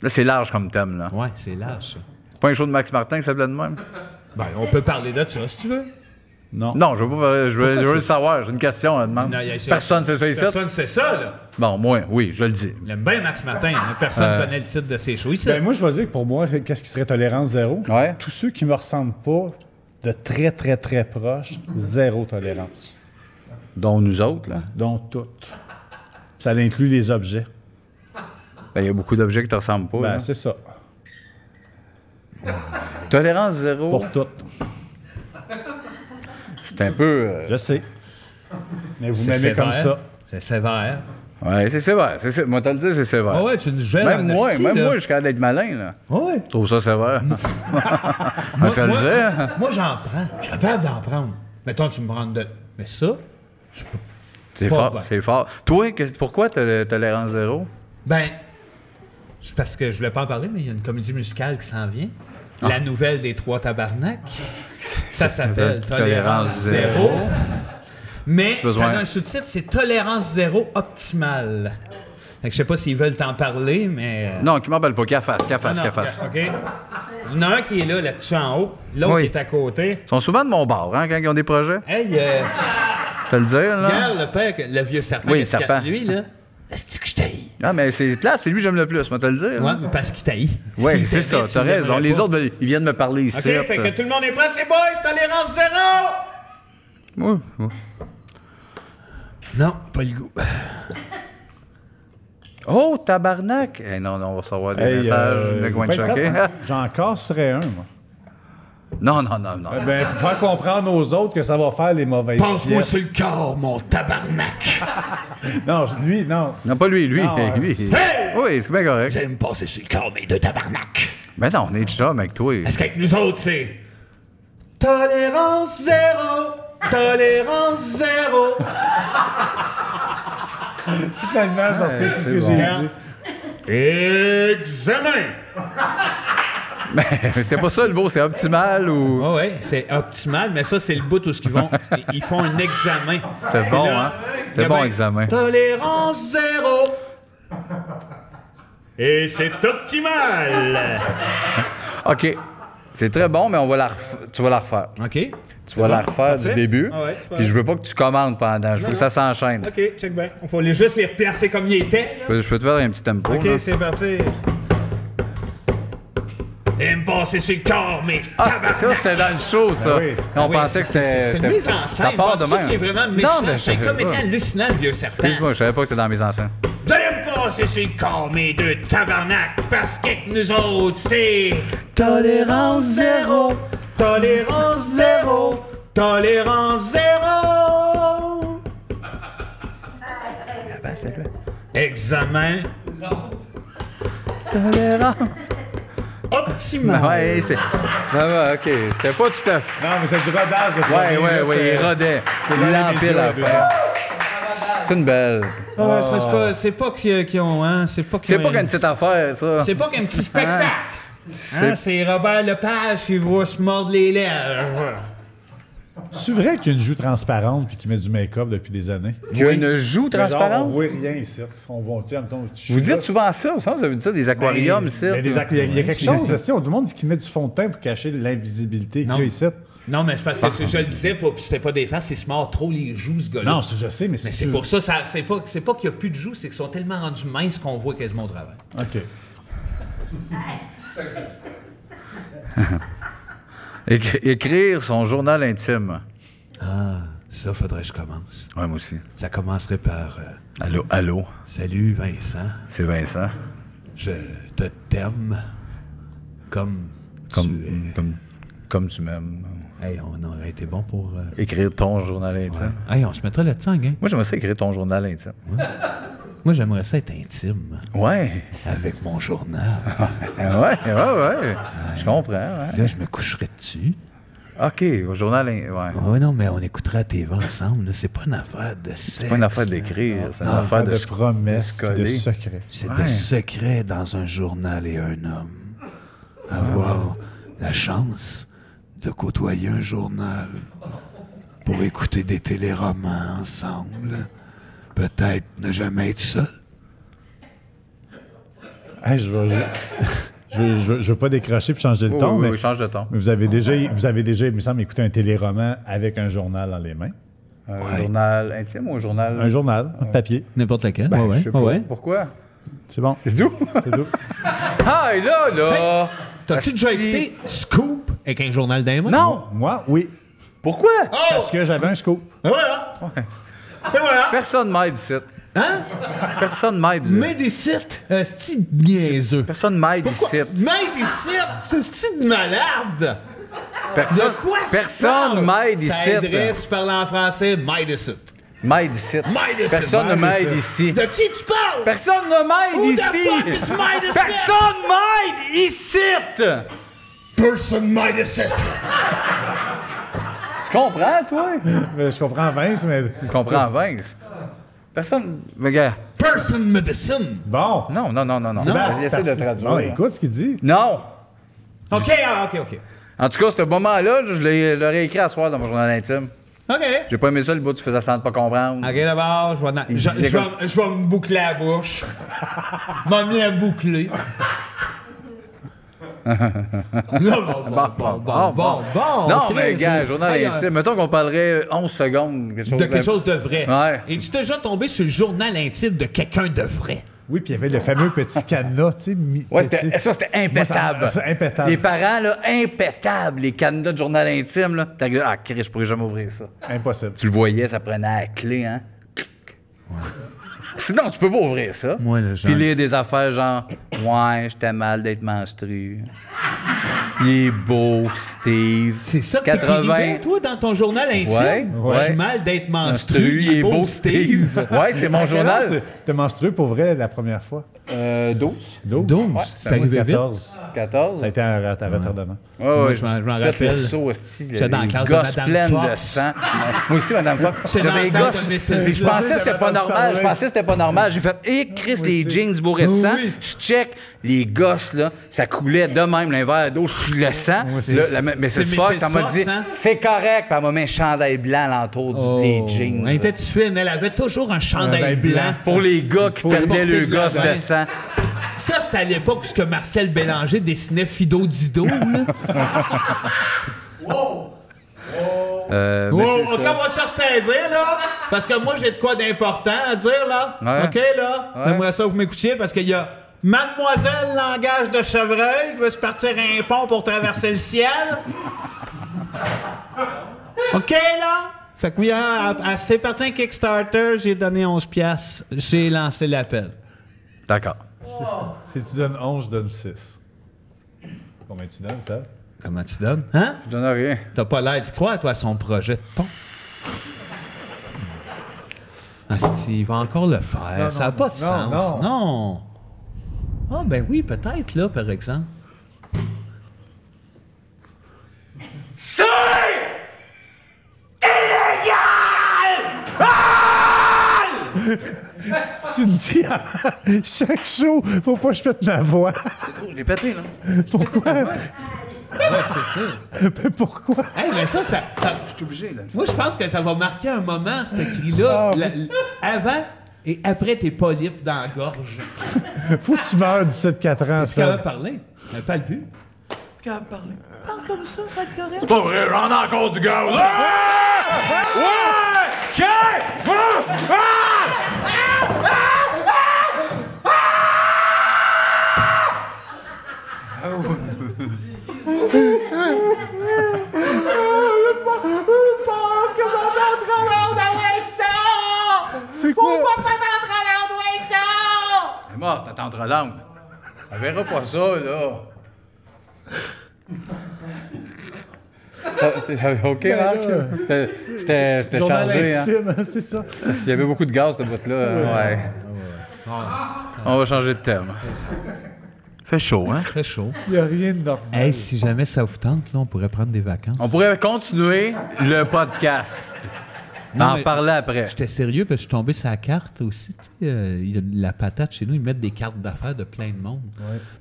S2: Là, c'est large comme thème, là.
S3: Ouais, c'est lâche.
S2: Pas un show de Max Martin qui s'appelait de même?
S3: Ben, on peut parler de ça si tu veux.
S4: Non.
S2: Non, je veux pas parler, je veux le savoir. J'ai une question à demander.
S3: Non, y a-
S2: Personne sait ça ici?
S3: Personne sait ça, là.
S2: Bon, moi, oui, je le dis.
S3: Il aime bien Max Martin. Hein. Personne connaît le titre de ses shows ici.
S4: Ben, moi, je vais dire que pour moi, qu'est-ce qui serait tolérance zéro?
S2: Ouais.
S4: Tous ceux qui me ressemblent pas de très, très, très proches, zéro tolérance.
S2: Dont nous autres, là.
S4: Dont toutes. Ça inclut les objets.
S2: Ben, il y a beaucoup d'objets qui te ressemblent pas.
S4: Ben,
S2: là.
S4: c'est ça.
S2: Tolérance zéro,
S4: Pour toutes.
S2: c'est un peu...
S4: Je sais. Mais vous
S3: C'est
S4: m'aimez comme
S3: sévère.
S4: ça.
S3: C'est sévère.
S2: Ouais, c'est sévère. Moi, te le dis, c'est sévère.
S3: Ah ouais, tu nous gèles
S2: Même
S3: en
S2: moi,
S3: esti,
S2: même
S3: là.
S2: moi, je suis capable d'être malin, là.
S3: Ouais.
S2: Je trouve ça sévère. On te le dit.
S3: Moi, j'en prends. Je suis capable d'en prendre. Mettons, tu me prends de... Mais ça,
S2: C'est
S3: Pas
S2: fort,
S3: bien.
S2: c'est fort. Toi, pourquoi tolérance zéro?
S3: ben... C'est parce que je voulais pas en parler, mais il y a une comédie musicale qui s'en vient. La nouvelle des Trois Tabarnak. Ça s'appelle Tolérance zéro. Mais ça
S2: besoin-
S3: a un sous-titre, c'est Tolérance zéro optimale. Fait que je sais pas s'ils veulent t'en parler, mais...
S2: Non, qui m'embelle pas. Qu'elle fasse.
S3: Non, OK. Il y en a un qui est là-dessus en haut. L'autre
S2: Oui.
S3: qui est à côté.
S2: Ils sont souvent de mon bord, hein, quand ils ont des projets.
S3: Hey,
S2: Je te le dire, là.
S3: regarde le père, le vieux serpent.
S2: Oui,
S3: qu'est-ce
S2: le serpent.
S3: qu'il y a de lui, là. Est-ce que je t'haït.
S2: Ah, mais c'est plate, c'est lui que j'aime le plus, moi te le dire.
S3: Ouais, mais parce qu'il t'haït.
S2: Oui,
S3: S'il
S2: c'est ça,
S3: t'aimait, tu
S2: t'as raison.
S3: l'aimerais
S2: Les
S3: pas.
S2: autres, ils viennent me parler ici.
S3: OK, fait que tout le monde est prêt, les boys, tolérance zéro!
S2: Oui.
S3: Non, pas le goût.
S2: Oh, tabarnak! Non, on va savoir des messages de coin de choqué.
S4: J'en casserais un, moi.
S2: Non.
S4: Ben, faut faire comprendre aux autres que ça va faire les mauvaises
S3: Pense-moi
S4: pièces.
S3: sur le corps, mon tabarnak!
S4: Non, lui, non.
S2: Non, pas lui.
S4: Non,
S2: lui.
S3: Hey!
S2: Oui, c'est bien correct.
S3: Vous allez me passer sur le corps, mes deux tabarnak!
S2: Mais non, on est chum avec toi.
S3: Est-ce qu'avec nous autres, c'est... Tolérance zéro! Tolérance zéro!
S4: Finalement, j'ai sorti tout ce que
S2: bon.
S4: j'ai dit.
S3: Examen!
S2: Mais c'était pas ça le beau, c'est optimal ou.
S3: Ah ouais, c'est optimal, mais ça, c'est le bout où ils font un examen.
S2: C'était bon,
S3: là,
S2: hein? C'était bon examen.
S3: Tolérance zéro! Et c'est optimal!
S2: OK. C'est très bon, mais tu vas la refaire.
S3: OK.
S2: Tu vas la refaire du début.
S3: Ah ouais,
S2: Puis je veux pas que tu commandes pendant. Je veux que ça s'enchaîne.
S3: OK, check bien. Il faut juste les replacer comme ils étaient.
S2: Je peux te faire un petit tempo.
S3: OK,
S2: là.
S3: c'est parti. Et me passer sur le corps, mais
S2: Ah, ça, c'était dans le show, ça.
S4: Ben oui.
S2: On
S3: oui,
S2: pensait que c'était.
S3: C'est une mise en scène.
S2: Ça part de
S3: C'est ça
S2: même.
S3: qui est vraiment méchant.
S2: Non, mais
S3: C'est
S2: je-
S3: un comédien hallucinant, le vieux serpent.
S2: Excuse-moi, je savais pas que c'était dans mes enceintes.
S3: Vous allez me passer sur le corps, mes deux tabarnak, parce qu'avec nous autres, c'est... Tolérance zéro! Tolérance zéro! Tolérance zéro! Examen
S2: Tolérance.
S3: optimal.
S2: Ouais, c'est. Ouais, OK. C'était pas tout à fait.
S4: Non, mais c'est du rodage. de
S2: Ouais, il rodait. Il empile à la fin. C'est une belle.
S3: Ah, ça, c'est pas qu'ils ont, hein? C'est pas
S2: C'est pas qu'une petite affaire, ça.
S3: C'est pas qu'un petit spectacle.
S2: C'est-
S3: Hein, c'est Robert Lepage qui va se mordre les lèvres.
S4: C'est vrai qu'il y a une joue transparente puis qu'il met du make-up depuis des années.
S2: Il y a une joue
S4: Mais genre, on
S2: transparente.
S4: voit rien ici. On voit, tu sais, mettons,
S2: Vous dites souvent ça, vous avez dit ça, des aquariums ici.
S4: Il y a quelque chose, tu sais, tout le monde dit qu'il met du fond de teint pour cacher l'invisibilité qu'il y a ici.
S3: Non, mais c'est parce que je le disais, puis c'était pas des faces, il se mord trop les joues, ce gars-là.
S4: Non, je sais, mais
S3: Mais c'est pour ça, c'est pas qu'il n'y a plus de joues, c'est qu'ils sont tellement rendus minces qu'on voit quasiment au travers.
S4: OK.
S2: Écrire son journal intime.
S3: Ah, ça, faudrait que je commence.
S2: Ouais, moi aussi.
S3: Ça commencerait par...
S2: Allô?
S3: Salut, Vincent.
S2: C'est Vincent.
S3: Je te t'aime comme tu es.
S2: Comme tu m'aimes.
S3: Hey, on aurait été bon pour...
S2: Écrire ton journal intime.
S3: Hey, on se mettrait là-dessus, hein?
S2: Moi, j'aimerais ça écrire ton journal intime.
S3: Moi, j'aimerais ça être intime
S2: Ouais.
S3: avec mon journal.
S2: Ouais. Je comprends, ouais.
S3: Là, je me coucherais dessus.
S2: OK, au journal intime. Ouais.
S3: Oui, non, mais on écouterait la TV ensemble. là. C'est pas une affaire de sexe.
S2: C'est pas une affaire d'écrire, c'est une
S3: Non,
S2: affaire de
S4: promesses
S2: se
S4: et de
S2: coller.
S4: secrets.
S3: C'est
S2: Ouais.
S3: de secret dans un journal et un homme. Avoir la chance de côtoyer un journal pour écouter des téléromans ensemble. Peut-être ne jamais être seul.
S4: Hey, je veux pas décrocher puis changer le ton, mais
S2: Oui, change de ton.
S4: mais vous avez déjà, il me semble, écouté un téléroman avec un journal dans les mains.
S2: Un journal intime ou un journal...
S4: Un journal, un papier.
S3: N'importe lequel.
S2: Ben, je sais pas. Pourquoi?
S4: C'est bon.
S2: C'est tout?
S4: C'est tout.
S2: Ah, et là!
S3: T'as-tu déjà
S2: Asti.
S3: écouté Scoop avec un journal d'un main?
S2: Non!
S4: Moi, oui.
S2: Pourquoi?
S4: Parce que j'avais un scoop.
S3: Et voilà! Et voilà!
S2: Personne m'aide ici.
S3: Hein?
S2: Personne m'aide. là.
S3: Mets des sites, c'est niaiseux.
S2: Personne m'aide ici.
S3: Mets des sites, c'est de malade!
S2: Personne,
S3: De quoi tu
S2: personne
S3: parles?
S2: m'aide
S3: Ça
S2: ici.
S3: aiderait si tu parlais en français, m'aide ici.
S2: M'aide ici.
S3: M'aide ici.
S2: Personne ne
S4: M'aide
S2: m'aide ici.
S3: De qui tu parles?
S2: Personne ne m'aide
S3: Who the
S2: ici.
S3: fuck is m'aide ici?
S2: Personne m'aide ici.
S3: Person m'aide ici.
S2: Tu comprends, toi?
S4: Mais je comprends Vince, mais...
S2: Tu comprends, Vince? Personne... Mais gars,
S3: Person medicine.
S4: Bon.
S2: non.
S4: Ben,
S2: Vas-y, essaie de traduire.
S4: Non, écoute ce qu'il dit.
S2: Non.
S3: OK.
S2: En tout cas, ce moment-là, je l'aurais écrit à soir dans mon journal intime.
S3: OK.
S2: J'ai pas aimé ça, le bout tu faisais semblant de pas comprendre.
S3: OK, d'abord,
S2: Il disait comme-
S3: je vais me boucler la bouche. M'a mis à boucler. Bon.
S2: Non, mais gars, journal intime. Mettons qu'on parlerait 11 secondes.
S3: Quelque chose de vrai.
S2: Ouais.
S3: Et tu t'es déjà tombé sur le journal intime de quelqu'un de vrai?
S4: Oui, puis il y avait le fameux petit cadenas, tu sais.
S2: Oui, c'était impeccable.
S4: Moi, c'est impeccable.
S2: Les parents, là, impeccables. Les cadenas de journal intime, là. T'as dit, ah, Chris, je pourrais jamais ouvrir ça.
S4: Impossible.
S2: Tu le voyais, ça prenait à la clé, hein? Ouais. Sinon, tu peux pas ouvrir ça.
S3: Moi, le genre...
S2: Puis lire des affaires genre, ouais, j'étais mal d'être menstrué. Il est beau, Steve.
S3: C'est ça que t'écrivais, toi, dans ton journal intime?
S2: Ouais.
S3: Je suis mal d'être menstrué.
S2: Il est beau, Steve. Ouais, c'est mon journal.
S4: T'as menstrué pour vrai la première fois?
S2: 12.
S3: 12?
S2: Ouais,
S3: c'est arrivé vite.
S4: 14. Ça a été un retardement.
S2: Ouais,
S3: je m'en
S2: Faites
S3: rappelle.
S2: le saut, hostie.
S3: J'étais dans la classe de
S2: gosses
S3: Madame
S2: pleines de
S3: Fox.
S2: sang. Moi aussi, Madame Fox.
S3: J'étais dans
S2: J'avais les
S3: la classe
S2: gosses.
S3: de Mrs.
S2: Puis je pensais que c'était pas
S4: Madame
S2: normal.
S4: Fox.
S2: Je pensais que c'était pas normal. J'ai fait, Chris, les jeans bourrés de sang.
S3: Oui.
S2: Je check. Les gosses, là, ça coulait de même, d'un verre d'eau. Je le sens. Mais c'est
S3: C'est
S2: Fox,
S3: Mrs.
S2: elle m'a
S3: Fox,
S2: dit,
S3: hein?
S2: c'est correct. Puis elle m'a mis un chandail blanc alentour des jeans.
S3: Elle était fine. Elle avait toujours un chandail blanc.
S2: Pour les gars qui perdaient
S3: porter
S2: le
S3: de la
S2: gosse de
S3: veine.
S2: sang.
S3: Ça, c'était à l'époque où ce que Marcel Bélanger dessinait Fido Dido, là.
S2: Mais
S3: Wow,
S2: c'est
S3: OK,
S2: ça.
S3: on va se ressaisir, là. Parce que moi, j'ai de quoi d'important à dire, là.
S2: Ouais.
S3: OK, là?
S2: Ouais.
S3: J'aimerais ça que vous m'écoutiez parce qu'il y a Mademoiselle Langage de Chevreuil qui veut se partir un pont pour traverser le ciel. OK, là? Fait que oui, c'est parti un Kickstarter, j'ai donné 11 piastres. J'ai lancé l'appel.
S2: D'accord.
S4: Si tu donnes 11, je donne 6. Combien tu donnes, ça?
S3: Comment tu donnes? Hein?
S2: Je donne rien.
S3: T'as pas l'air d'y croire, toi, à son projet de pont. Asti, il va encore le faire. Ça n'a pas de sens. Non. Ah, ben oui, peut-être, là, par exemple.
S2: C'est illégal!
S4: Tu me dis à chaque show, faut pas que je pète ma voix.
S2: Je l'ai pété, là.
S4: Pourquoi?
S3: C'est ça.
S4: Mais pourquoi?
S3: Hey, mais ça...
S2: Je suis obligé, là.
S3: Moi, je pense que ça va marquer un moment, cet cri-là. Avant et après tes polypes dans la gorge.
S4: Faut que tu meurs 17-4 ans,
S3: Tu capable
S4: ça.
S3: de parler? Elle parle plus. Capable de parler. Parle comme ça te correct.
S2: C'est pas vrai, j'en ai encore du gaz. Ah! Ouais! Tiens!
S4: C'est quoi?
S2: Elle est morte, ta tante Rolande. Elle verra pas ça, là. OK, Marc? C'était
S4: Journal
S2: chargé, hein?
S4: intime, c'est ça.
S2: Il y avait beaucoup de gaz, cette boîte-là. Ouais. On va changer de thème. Fait chaud, hein?
S3: Très chaud.
S4: Il n'y a rien de normal.
S3: Hey, si jamais ça vous tente, là, on pourrait prendre des vacances.
S2: On pourrait continuer le podcast.
S3: Non,
S2: En
S3: mais-
S2: parler après.
S3: J'étais sérieux parce que je suis tombé sur la carte aussi. Tu sais, il y a de la patate chez nous, ils mettent des cartes d'affaires de plein de monde.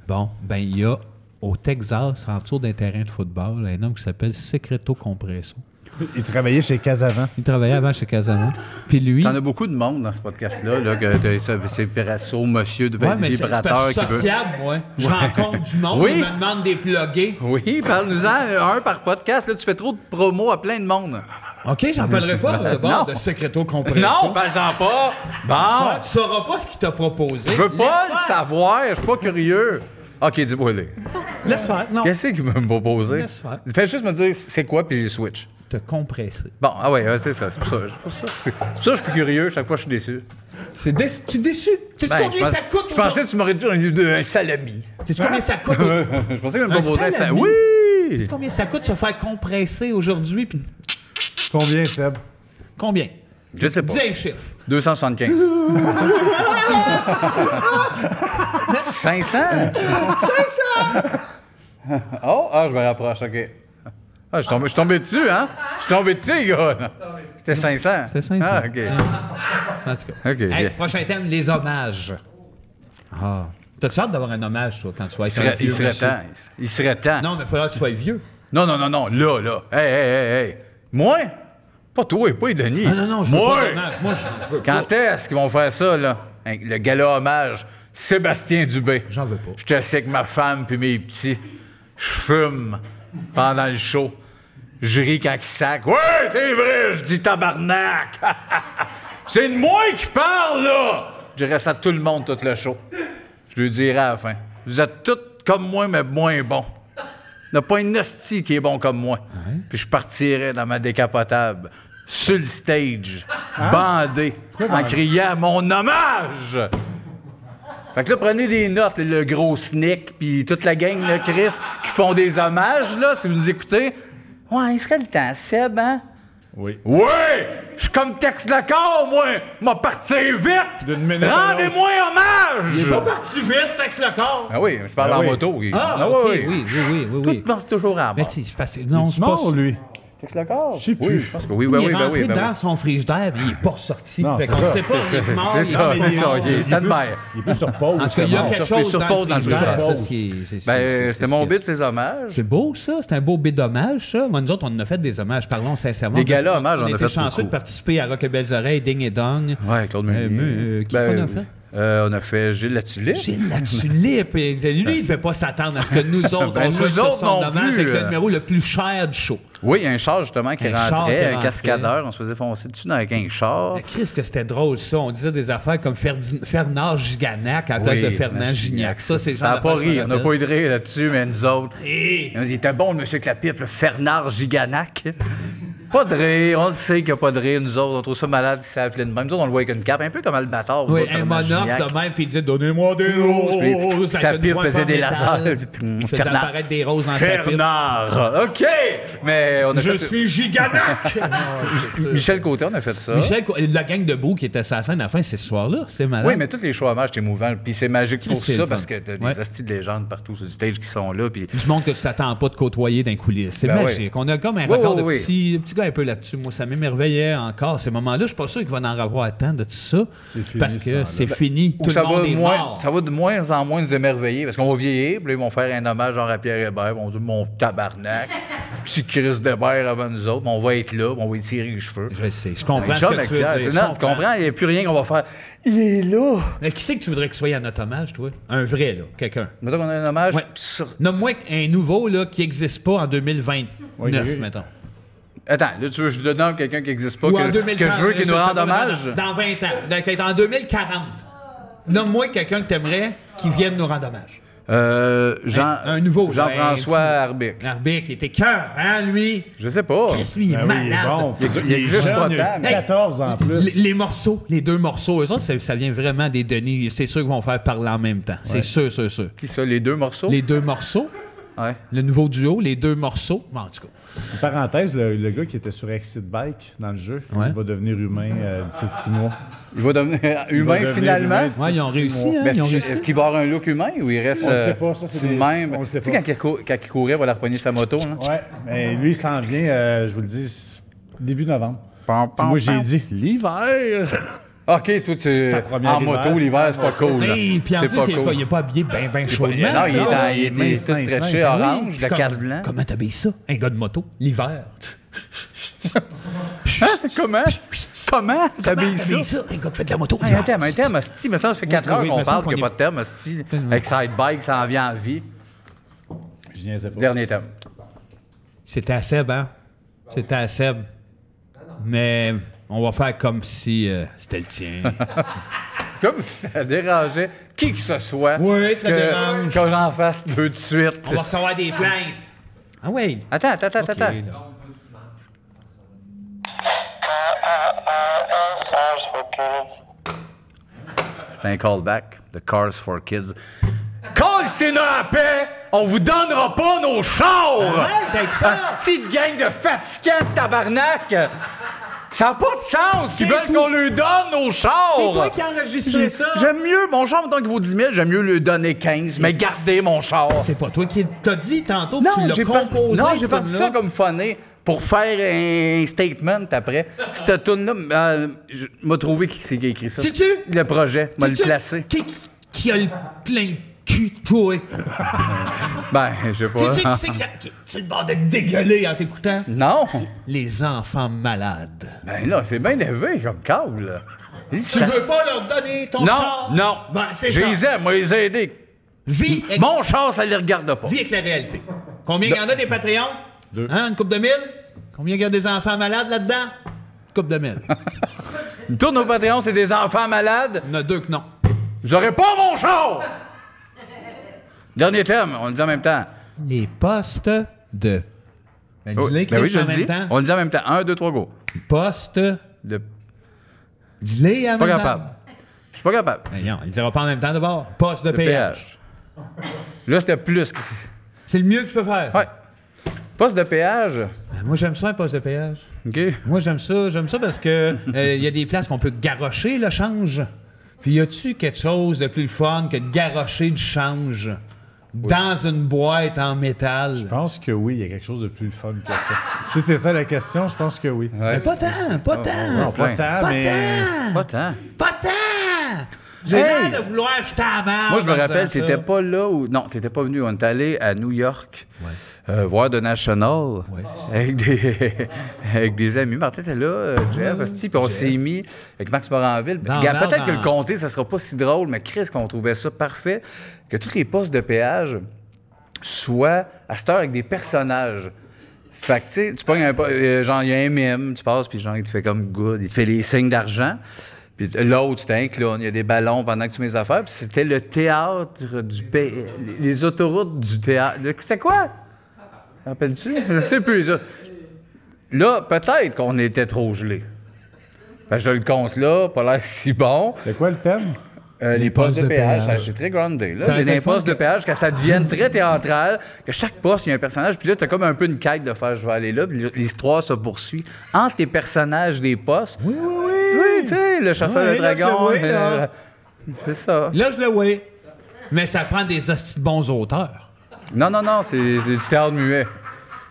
S3: Bon, ben il y a au Texas, en dessous d'un terrain de football, un homme qui s'appelle Secreto Compresso.
S4: Il travaillait chez Casavant.
S3: Il travaillait avant chez Casavant. Puis lui...
S2: T'en as beaucoup de monde dans ce podcast-là, là, que c'est Perasso, monsieur de
S3: Ouais, mais c'est
S2: vibrateur
S3: parce que je
S2: qui
S3: suis
S2: veut.
S3: sociable, moi. Je rencontre du monde,
S2: Oui.
S3: ils me demandent des plugués.
S2: Oui, parle-nous-en un par podcast. Là, tu fais trop de promos à plein de monde.
S3: OK, j'en parlerai pas
S2: Non.
S3: de Secreto Compresso.
S2: Non, parle-en pas. Bon,
S3: Tu sauras pas ce qu'il t'a proposé.
S2: je veux pas
S3: Laisse
S2: le
S3: faire.
S2: savoir. Je suis pas curieux. OK, dis-moi les.
S3: Laisse faire. Non.
S2: Qu'est-ce qu'il m'a proposé?
S3: Laisse faire.
S2: Fais juste me dire c'est quoi, puis je switch.
S3: Te compresser.
S2: Bon, ah ouais, c'est ça. C'est pour ça. C'est pour ça que je suis curieux. Chaque fois, je suis déçu.
S3: Tu es déçu? Sais-tu
S2: Ben,
S3: combien ça coûte?
S2: Je pensais que tu m'aurais dit un salami.
S3: Sais-tu combien ça coûte?
S2: Je pensais qu'il me proposait un
S3: salami?
S2: salami. Oui!
S3: Sais-tu combien ça coûte se faire compresser aujourd'hui? Puis
S4: Combien, Seb?
S3: combien?
S2: Je sais pas.
S3: Dis un chiffre.
S2: 275. 500? 500! Oh, je me rapproche, OK. Ah, je suis tombé dessus, hein? Je suis tombé dessus, gars. C'était 500.
S3: C'était 500.
S2: Ah, OK.
S3: En tout cas.
S2: OK.
S3: Hey, prochain thème, les hommages. Ah. T'as-tu hâte d'avoir un hommage, toi, quand tu vas être un
S2: Il
S3: vieux
S2: serait
S3: monsieur?
S2: temps. Il serait temps.
S3: Non, mais il faudra que tu sois vieux.
S2: Non. Là. Hey. Moi? Pas toi, pas Denis.
S3: Ah non, je veux
S2: Moi!
S3: pas d'hommage. Moi, je veux pas.
S2: Quand est-ce qu'ils vont faire ça, là? Le gala hommage, Sébastien Dubé.
S3: J'en veux pas.
S2: Je te sais avec ma femme puis mes petits. Je fume pendant le show. Je ris quand il sac. Ouais, c'est vrai, je dis tabarnak. C'est de moi qui parle, là. Je dirais ça à tout le monde, tout le show. Je lui dirais à la fin. Vous êtes tous comme moi, mais moins bons. Il n'y a pas une hostie qui est bon comme moi. Puis je partirais dans ma décapotable, sur le stage, bandé, en criant mon hommage. Fait que là, prenez des notes, le gros Snick, puis toute la gang, là, Chris, qui font des hommages, là, si vous nous écoutez. Ouais, il serait le temps, Seb, hein?
S4: Oui.
S2: Oui! Je suis comme Tex Lecor, moi! M'a parti vite! Rendez-moi hommage!
S3: Il est pas parti vite, Tex Lecor!
S2: Ah oui, je parle en moto.
S3: OK, oui.
S2: Tout pense toujours à
S3: Mais
S2: mort.
S3: tu sais, c'est parce que non, c'est pas
S4: mort, lui.
S2: Tex Lecor?
S4: Je sais plus.
S2: Oui, je pense que oui,
S3: il est rentré dans son frigidaire, mais il est pas ressorti.
S4: Non,
S3: Fait
S4: c'est
S3: qu'on
S4: ça.
S3: sait pas s'il est mort.
S2: C'est ça, c'est ça. Il est stand-by.
S4: Il est plus sur pause.
S3: En tout cas, il y a quelque chose
S2: sur pause dans le frigidaire.
S3: Ça, c'est
S2: Ben, c'était mon bit, ces hommages.
S3: C'est beau, ça. C'est un beau bit d'hommage, ça. Moi, nous autres, on en a fait des hommages. Parlons sincèrement.
S2: Des galas hommages, on a
S3: été
S2: fait
S3: chanceux
S2: beaucoup.
S3: de participer à Rock et Belles Oreilles, Ding et Dong.
S2: Ouais, Claude Meunier.
S3: Qui qu'on a fait?
S2: On a fait Gilles Latulippe.
S3: Gilles Latulippe. Et lui, il ne devait pas s'attendre à ce que nous autres,
S2: Ben,
S3: on soit
S2: nous
S3: sur
S2: autres
S3: son
S2: non
S3: hommage
S2: plus,
S3: avec le numéro le plus cher du show.
S2: Oui, il y a un char justement qui
S3: Un char qui
S2: rentrait, un
S3: rentrait.
S2: cascadeur. On se faisait foncer dessus avec un char.
S3: Mais Christ, que c'était drôle, ça. On disait des affaires comme Fernand Giganac à la place de Fernand Gignac. Ça, c'est
S2: ça n'a pas ri. On n'a pas eu de rire là-dessus, mais nous autres.
S3: Et...
S2: Il était bon, le monsieur Clapipe, le Fernand Giganac. Pas de rire, on sait qu'il n'y a pas de rire, nous autres, on trouve ça malade, ça s'appelait de même. Nous autres, on le voit avec une cape, un peu comme le bâtard.
S3: Oui, un monarque de même, puis il disait « Donnez-moi des roses! »
S2: Sa pipe faisait des lasers.
S3: Il faisait apparaître des roses dans sa pipe.
S2: Fernand! OK! Mais on a
S3: Je
S2: fait...
S3: suis Giganac!
S2: Michel Côté, on a fait ça.
S3: La gang de Beau qui était sur la scène à la fin, c'est ce soir-là. C'était malade.
S2: Oui, mais tous les shows hommages, c'est émouvant. Puis c'est magique pour
S3: c'est
S2: ça,
S3: le
S2: parce
S3: fun.
S2: que t'as des astis de légendes partout sur le stage qui sont là. Puis...
S3: Du monde que tu t'attends pas de côtoyer d'un coulisses. C'est
S2: Ben
S3: magique. On a comme un record de petit gars un peu là-dessus. Moi, ça m'émerveillait encore. Ces moments-là, je suis pas sûr qu'il va en avoir tant de tout ça.
S4: Fini,
S3: parce que c'est fini. Tout
S2: ça
S3: le monde est mort.
S2: Ça va de moins en moins nous émerveiller, parce qu'on va vieillir, puis là, ils vont faire un hommage genre à Pierre Hébert, ils vont dire « Mon tabarnak! » Petit Chris d'Hébert avant nous autres, on va être là, on va lui tirer les cheveux.
S3: Je sais. Je comprends
S2: Un
S3: ce
S2: chum
S3: que
S2: avec
S3: tu veux
S2: Pierre,
S3: dire.
S2: non, tu comprends? Il n'y a plus rien qu'on va faire. Il est là!
S3: Mais qui c'est que tu voudrais qu'il soit à notre hommage, toi? Un vrai, là. Quelqu'un.
S2: Mettons qu'on a un hommage.
S3: Ouais. Nomme-moi un nouveau, là, qui n'existe pas en 2029, mettons.
S2: Attends, là, tu veux que je te donne quelqu'un qui n'existe pas,
S3: Ou en
S2: que
S3: 2040,
S2: je veux qu'il nous rende hommage?
S3: Dans 20 ans. Donc, en 2040. Nomme-moi quelqu'un que t'aimerais qui vienne nous rendre hommage. Un nouveau.
S2: Jean-François Arbic.
S3: Arbic, il était cœur, hein, lui?
S2: Je sais pas.
S3: Chris, lui, il est
S4: Ben oui, il est
S3: malade.
S4: bon.
S2: Il existe
S4: jeune,
S2: pas
S4: il a
S2: tant, mais-
S4: 14 en plus.
S3: Les morceaux, les deux morceaux, eux autres, ça vient vraiment des Denis. C'est sûr qu'ils vont faire parler en même temps. C'est sûr.
S2: Qui ça, les deux morceaux?
S3: Les deux morceaux,
S2: Ouais.
S3: le nouveau duo, les deux morceaux. Bon, en tout cas.
S4: Une parenthèse, le gars qui était sur Exit Bike dans le jeu,
S3: Ouais.
S4: il va devenir humain d'ici 6 mois.
S2: Il va devenir humain
S4: devenir
S2: finalement.
S4: humain d'ici
S3: Ouais, ils ont
S4: 6
S3: réussi,
S4: mois.
S3: hein?
S2: Mais
S3: Ils ont
S2: est-ce
S3: réussi.
S2: qu'il va avoir un look humain ou il reste
S4: On le sait pas, ça, c'est
S2: de
S4: des-
S2: même?
S4: on le sait
S2: Tu
S4: pas.
S2: sais, quand il courait, il va la repogner sa moto. Là.
S4: Ouais, mais lui, il s'en vient, je vous le dis, début novembre.
S2: Pam,
S4: Puis moi, j'ai
S2: pam.
S4: dit l'hiver.
S2: OK, toi, tu
S4: Sa première
S2: en moto, l'hiver, c'est pas cool. là.
S3: Hey, puis en
S2: C'est
S3: plus,
S2: pas
S3: il
S2: cool.
S3: n'est pas habillé bien chaudement.
S2: Non, il est
S4: mince,
S2: tout
S4: mince,
S2: stretché
S4: mince.
S2: orange,
S3: Puis
S2: le casse blanc.
S3: Comment t'habilles ça? Un gars de moto, l'hiver.
S2: Comment? Comment t'habilles ça?
S3: T'habilles ça? Un gars qui fait de la moto.
S2: Hey, un thème, hostie. Mais ça fait 4 heures
S3: Oui,
S2: qu'on
S3: mais ça,
S2: parle
S3: qu'on
S2: qu'il n'y a
S3: est-
S2: pas de thème, hostie. Avec Side Bike, ça en vient en vie.
S4: Je niaisais pas.
S2: Dernier thème.
S3: C'était à Seb, hein? C'était à Seb. Mais on va faire comme si c'était le tien.
S2: Comme si ça dérangeait qui que ce soit.
S3: Oui, ça dérange.
S2: Que j'en fasse deux de suite.
S3: On va recevoir des plaintes. Ah oui.
S2: Attends.
S3: Ok, là.
S2: C'est un callback de Cars for Kids. Call, c'est la paix! On vous donnera pas nos chars!
S3: Arrête avec ça!
S2: Asti de gang de fatigants de tabarnak! Ça n'a pas de sens! Ils
S3: C'est
S2: veulent
S3: tout.
S2: qu'on leur donne nos chars!
S3: C'est toi qui as enregistré ça!
S2: J'aime mieux, mon char, mettons qu'il vaut 10 000, j'aime mieux lui donner 15, mais gardez mon char!
S3: C'est pas toi qui t'as dit tantôt que tu l'as composé.
S2: Non,
S3: ce
S2: j'ai parti ça
S3: tune-là.
S2: comme funné pour faire un statement après. Cette tune-là, m'a trouvé qui c'est qui a écrit ça.
S3: Sais-tu?
S2: Le projet, m'a le
S3: Sais-tu
S2: placé.
S3: Qui a le plein de cul, toi?
S2: Ben, je sais pas.
S3: Sais-tu qui c'est qui est sur le bord de dégueuler en t'écoutant?
S2: Non!
S3: Les enfants malades.
S2: Ben là, c'est bien élevé comme câble, là.
S3: Tu veux pas leur donner ton
S2: Non,
S3: char?
S2: non.
S3: Ben, c'est
S2: Je
S3: ça.
S2: les aime, moi, les aider.
S3: Vis avec,
S2: Mon char, ça les regarde pas.
S3: vis avec la réalité. Combien il y en a des Patreons?
S4: 2.
S3: Hein, une couple de 1000? Combien il y a des enfants malades là-dedans? Une couple de 1000.
S2: Tous nos Patreons, c'est des enfants malades.
S3: Il y en a 2 que non.
S2: J'aurais pas mon char! Dernier thème, on le dit en même temps.
S3: Les postes de... Ben, dis-les,
S2: Ben oui,
S3: Chris,
S2: je
S3: en
S2: le dis.
S3: même temps.
S2: On le dit en même temps. 1, 2, 3, go.
S3: Postes...
S2: De...
S3: Dis-les en
S2: Pas
S3: même
S2: capable.
S3: temps.
S2: Je suis pas capable.
S3: Ben non, il ne dira pas en même temps d'abord. Poste de
S2: Le
S3: péage.
S2: Là, c'était plus.
S3: C'est le mieux que tu peux faire.
S2: Ouais. Poste de péage.
S3: Ben, moi, j'aime ça, un poste de péage.
S2: OK.
S3: Moi, j'aime ça parce que il y a des places qu'on peut garrocher le change. Puis, y a-tu quelque chose de plus fun que de garrocher du change dans une boîte en métal?
S4: Je pense que oui, il y a quelque chose de plus fun que ça. Si c'est ça la question, je pense que oui.
S2: Ouais.
S3: Mais pas tant, pas tant.
S4: Non, pas
S2: plein.
S4: tant,
S3: Pas
S4: mais...
S3: tant.
S2: Pas tant.
S3: Pas tant. J'ai
S2: Hey!
S3: l'air de vouloir jeter à marre.
S2: Moi, je me
S3: en
S2: rappelle,
S3: disant
S2: t'étais
S3: ça.
S2: pas là où... Non, t'étais pas venu. On est allé à New York voir The National avec des amis. Martin était là, Jeff, Asti, puis on s'est mis avec Max Moranville.
S3: Dans
S2: Regarde,
S3: l'arbre,
S2: peut-être que
S3: dans-
S2: le comté, ça sera pas si drôle, mais Chris, qu'on trouvait ça parfait, que tous les postes de péage soient à cette heure avec des personnages. Fait que, tu sais, tu pognes genre, il y a un mime, tu passes, puis genre, il te fait comme good, il te fait les signes d'argent. Puis l'autre, c'était un clown. Il y a des ballons pendant que tu mets les affaires. Puis c'était le théâtre du pays. Les autoroutes du théâtre. C'est quoi? Rappelles-tu? Je sais plus. Ça. Là, peut-être qu'on était trop gelés. Fait que je le compte là, pas l'air si bon.
S4: C'est quoi le thème?
S2: Les postes de péage, c'est très groundé.
S3: Ça
S2: Là.
S3: aurait été
S2: Les
S3: fun
S2: postes de
S3: que-
S2: péage, que ça devienne très théâtral, que chaque poste, il y a un personnage. Puis là, c'était comme un peu une quête de faire « je vais aller là », puis l'histoire se poursuit entre les personnages des postes.
S4: Oui, oui, oui.
S2: Oui, tu sais, le chasseur
S4: Oui,
S2: de
S4: là, je le
S2: dragons.
S4: vois, là.
S2: C'est ça.
S3: Là, je le vois. Mais ça prend des hosties de bons auteurs.
S2: Non, c'est du théâtre muet.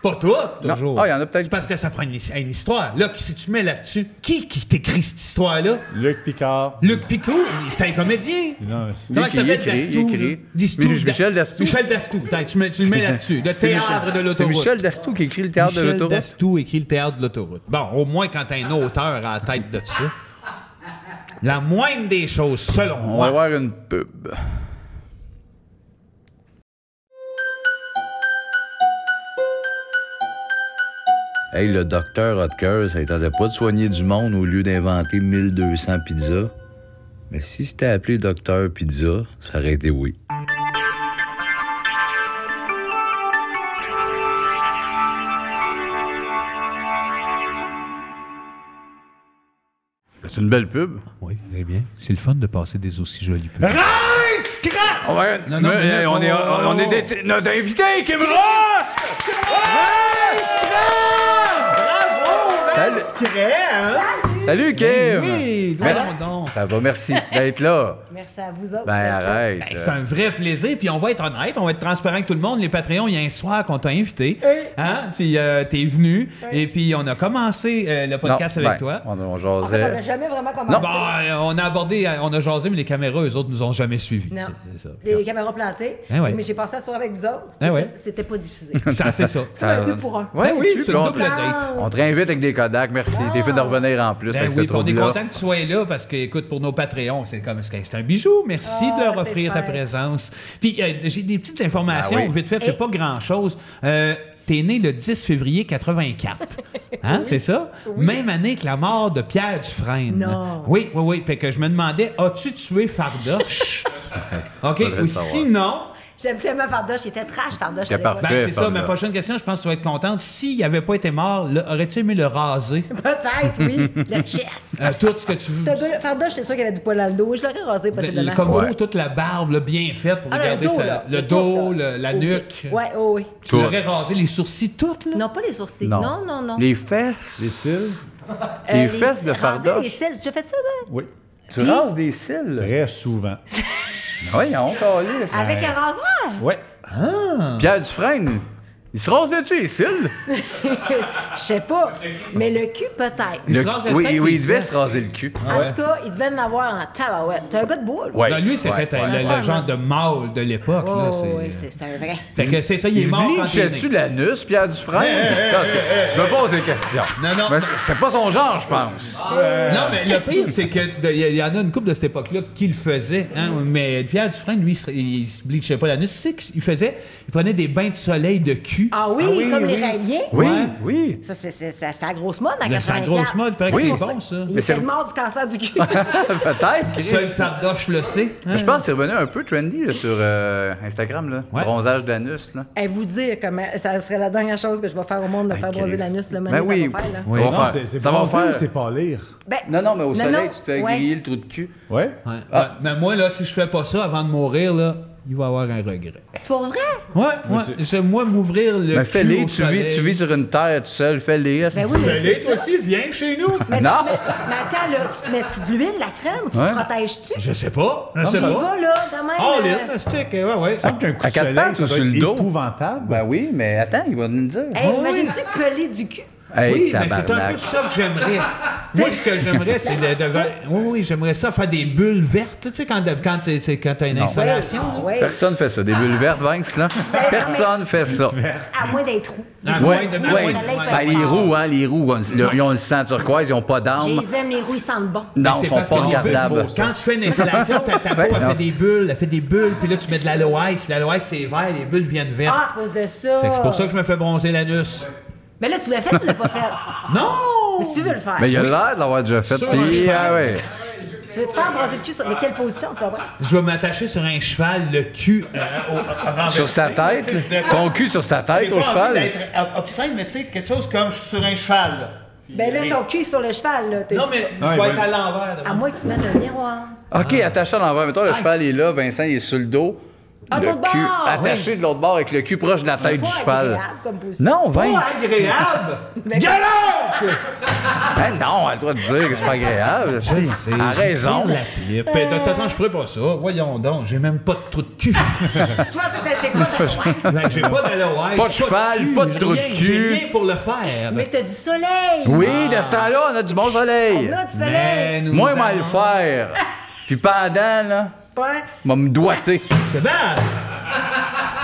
S3: Pas tout, toujours.
S2: Ah, il y en a peut-être.
S3: C'est parce que ça prend une histoire. Là, si tu mets là-dessus, qui t'écrit cette histoire-là?
S4: Luc Picard.
S3: Luc Picot, c'est un comédien.
S4: Non,
S3: Comment il s'appelle?
S2: Il écrit.
S3: Dastou,
S2: Michel Dastou.
S3: Michel Dastou. Attends, tu le mets là-dessus. Le
S2: C'est
S3: théâtre de
S2: C'est
S3: l'autoroute.
S2: Michel Dastou qui écrit le théâtre de
S3: Michel
S2: l'autoroute.
S3: Dastou écrit le théâtre de l'autoroute. Bon, au moins quand t'as un auteur à la tête de ça. La moindre des choses, selon
S2: On va
S3: moi.
S2: voir une pub. Hey, le docteur Hotker, ça ne tentait pas de soigner du monde au lieu d'inventer 1200 pizzas. Mais si c'était appelé Docteur Pizza, ça aurait été oui. C'est une belle pub.
S3: Oui, très bien. C'est le fun de passer des aussi jolies pubs.
S4: Rice Crap!
S2: Ouais,
S3: Non, non, mais
S2: on est notre invité, Kim Ross! Salut. Salut, Kim!
S3: Oui,
S2: Merci.
S3: donc.
S2: Ça va, merci d'être là.
S1: Merci à vous autres.
S2: Ben, arrête.
S3: Ben, c'est un vrai plaisir, puis on va être honnête, on va être transparent avec tout le monde. Les Patreons, il y a un soir qu'on t'a invité, hein, puis t'es venu, et puis on a commencé le podcast
S2: Non,
S3: avec
S2: ben,
S3: toi.
S2: On
S1: En fait, on
S2: jasait.
S1: n'a jamais vraiment commencé.
S3: Bon, on a abordé, on a jasé, mais les caméras, eux autres, nous ont jamais suivis.
S1: Non.
S3: C'est ça.
S1: Les caméras plantées.
S3: Ah ouais.
S1: Mais j'ai passé la soirée avec vous autres.
S3: Ah
S1: et
S3: ouais.
S1: ça, c'était pas diffusé.
S3: Ça, c'est ça.
S1: C'est un 2 pour 1.
S2: Ouais,
S3: oui,
S2: tu
S3: c'est
S2: peux,
S3: une
S2: on
S3: double
S2: te-
S3: date.
S2: On te réinvite avec des Kodak, merci. T'es fait de revenir en plus
S3: Ben
S2: avec
S3: oui,
S2: ce
S3: puis on est
S2: trouble-là.
S3: content que tu sois là parce que, écoute, pour nos Patreons, c'est un bijou. Merci de leur
S1: c'est
S3: offrir ta
S1: fin.
S3: présence. Puis j'ai des petites informations,
S2: Ah oui.
S3: vite fait, c'est pas grand-chose. T'es né le 10 février 84. Hein, c'est ça? Même année que la mort de Pierre Dufresne.
S1: Non.
S3: Oui. Fait que je me demandais, as-tu tué Fardoche? OK.
S2: faudrait
S3: Ou
S2: le savoir.
S3: sinon...
S1: J'aime tellement Fardoche. Il était trash, Fardoche.
S2: C'était
S1: à l'époque.
S2: parfait.
S3: Ben, c'est ça,
S2: Fardoche.
S3: ma prochaine question, je pense que tu vas être contente. S'il n'avait pas été mort, aurais-tu aimé le raser?
S1: Peut-être, oui. Le chest.
S3: Tout ce que tu veux.
S1: Fardoche, c'est sûr qu'il avait du poil dans le dos. Je l'aurais rasé possiblement.
S3: Comme
S2: Ouais.
S3: vous, toute la barbe là, bien faite pour
S1: Ah,
S3: regarder
S1: le dos,
S3: ça,
S1: là.
S3: le
S1: Le
S3: dos,
S1: tout, là.
S3: la
S1: Au
S3: nuque.
S1: pic. Ouais, oh, oui.
S3: Tu l'aurais rasé, les sourcils, toutes, là?
S1: Non, pas les sourcils. Non, non.
S2: Les fesses.
S4: Les cils?
S2: Les fesses de
S1: raser
S2: Fardoche.
S1: les cils. J'ai déjà fait ça, toi?
S4: Oui.
S2: Tu rases des cils.
S4: Très souvent.
S2: Oui, on calisse.
S1: Avec un rasoir?
S4: Ouais.
S2: Pierre Dufresne, il se rasait-tu les cils?
S1: Je sais pas. Mais le cul, peut-être.
S3: Il se rasait
S2: Oui,
S3: peut-être
S2: oui,
S3: les
S2: il devait
S3: fesses.
S2: se raser le cul.
S1: En tout cas, il devait en avoir en tabarouette. T'es un gars de boule.
S2: Ouais.
S3: Non, lui, c'était
S2: Ouais, ouais.
S3: le genre de mâle de l'époque. là,
S1: Oh,
S3: c'est-
S1: oui, c'était un vrai.
S3: Fait que c'est ça, il
S2: Il
S3: est
S2: se
S3: mort quand t'es
S2: bleachait-tu
S3: né.
S2: l'anus, Pierre Dufresne? Parce que je me pose des questions.
S3: Non.
S2: Mais c'est pas son genre, je pense.
S3: Non, mais le pire, c'est qu'il y en a une couple de cette époque-là qui le faisait. Hein, mais Pierre Dufresne, lui, il se bleachait pas l'anus. Tu sais qu'il faisait? Il prenait des bains de soleil de cul. cul.
S5: Ah oui, comme les Raéliens.
S2: Oui,
S3: Ouais.
S2: oui.
S5: Ça, c'est la grosse mode en
S3: Là, c'est la
S5: 84.
S3: grosse mode, il paraît que
S2: Oui.
S3: c'est bon, ça.
S5: Il
S2: Mais c'est-
S5: était mort du cancer du cul.
S2: Peut-être, Chris.
S3: Seul Fardoche le sait.
S2: Mais je pense que c'est revenu un peu trendy là, sur Instagram, là.
S3: Ouais.
S2: Bronzage d'anus. Là.
S5: Et vous dire comment ça serait la dernière chose que je vais faire au monde, de faire bronzer
S2: Chris.
S5: l'anus, le
S2: Ben
S5: monnaie,
S2: oui.
S5: ça va faire, là.
S3: Oui.
S2: On va
S4: Non,
S2: faire.
S4: c'est
S2: Ça va
S4: bronzer
S2: faire.
S4: ou c'est pâlir?
S5: Ben,
S2: Non, mais au soleil,
S5: non,
S2: tu te fais
S5: ouais.
S2: griller le trou de cul.
S4: Ouais.
S3: Ouais. Ouais. Mais moi, là, si je fais pas ça avant de mourir, là, il va avoir un regret.
S5: Pour vrai?
S3: Ouais. Moi, m'ouvrir le
S2: Mais
S3: cul
S2: fais-les,
S3: au soleil.
S2: tu vis sur une terre tout seul, fais-les.
S5: Ben oui, mais
S3: Fais-les,
S5: c'est
S3: toi
S5: ça.
S3: aussi, viens chez nous.
S5: Mais,
S2: Non.
S5: mais attends, là, tu te mets-tu de l'huile, la crème, ou tu
S2: Ouais.
S5: te protèges-tu?
S3: Je sais pas. Je
S5: Tu
S3: sais
S5: y
S3: pas.
S5: vas, là, de même.
S3: Oh, Lynn, stick, ouais.
S4: Il semble qu'un coup
S2: À
S4: de
S2: quatre
S4: soleil,
S2: pattes
S4: ça
S2: ou
S4: doit
S2: sur
S4: être
S2: le dos?
S4: épouvantable.
S2: Ben oui, mais attends, il va nous le dire.
S5: Hey, imagine-tu peler du cul?
S2: Hey,
S3: Oui, mais c'est un
S2: tabarnak.
S3: peu ça que j'aimerais. Moi, ce que j'aimerais, c'est oui, j'aimerais ça faire des bulles vertes. Tu sais, quand t'as une installation.
S5: Oui.
S2: Personne fait ça. Des bulles vertes, Vince, là. Personne fait ça.
S5: À moins d'être roux.
S3: À
S2: Ouais,
S3: moins
S2: ouais.
S3: de-
S5: soleil,
S2: Ben, les roues, hein, les roues, ils ont le sang turquoise, ils ont pas
S5: Je
S2: d'âme.
S5: les aime, les roux, ils sentent bon.
S2: Non,
S3: C'est
S2: ils sont
S3: parce
S2: pas
S3: que les
S2: regardables.
S3: bulles, quand tu fais une installation, ta peau,
S2: Ouais,
S3: elle
S2: non,
S3: fait des bulles, puis là, tu mets de l'aloès, puis l'aloès, c'est vert, les bulles viennent vertes.
S5: Ah, à cause de ça.
S3: Fait que c'est pour ça que je me fais bronzer l'anus.
S5: Mais là, tu l'as fait ou tu l'as pas fait?
S3: Non!
S5: Mais tu veux le faire.
S2: Mais il a l'air de l'avoir déjà fait.
S3: Sur
S2: Puis,
S3: un cheval.
S2: ah ouais.
S5: Tu veux te faire brosser le cul sur... Mais quelle position, tu vas voir?
S3: Je vais m'attacher sur un cheval, le cul renversé.
S2: Sur sa tête,
S3: Tu sais,
S2: là. Ton cul sur sa tête au cheval.
S3: d'être obscène, mais tu sais, quelque chose comme je suis sur un cheval. Là.
S5: Ben là, ton cul est sur le cheval, là.
S3: Non, mais je
S4: Ouais,
S3: vais
S4: ouais.
S3: être à l'envers.
S5: À moins que tu te mettes un miroir.
S2: OK, attaché à l'envers. Mettons, le cheval est là, Vincent, il est sur le dos.
S5: Ah, de
S2: Le
S5: l'autre
S2: cul
S5: bord!
S2: attaché de l'autre bord avec le cul proche de la tête
S5: Pas
S2: du cheval.
S5: agréable comme position.
S2: Non,
S3: Pas
S2: Vince.
S3: agréable!
S5: Mais-
S3: Galop!
S2: Ben non, elle a le droit de dire que c'est pas agréable.
S3: C'est
S2: A raison.
S3: la pipe. De toute façon, je ferais pas ça. Voyons donc, j'ai même pas de trou de cul.
S5: Toi, c'était chez quoi?
S3: Ben, j'ai pas d'aloès.
S2: Pas de cheval, pas de trou de
S3: J'ai
S2: cul.
S3: rien pour le faire.
S5: Mais t'as du soleil!
S2: Oui, de ce temps-là, on a du bon soleil.
S5: On a du soleil!
S3: Mais nous
S2: Moi,
S3: allons-
S2: moi, le faire. Puis pendant, là,
S5: Ouais.
S2: m'a me doiter.
S3: Sébastien!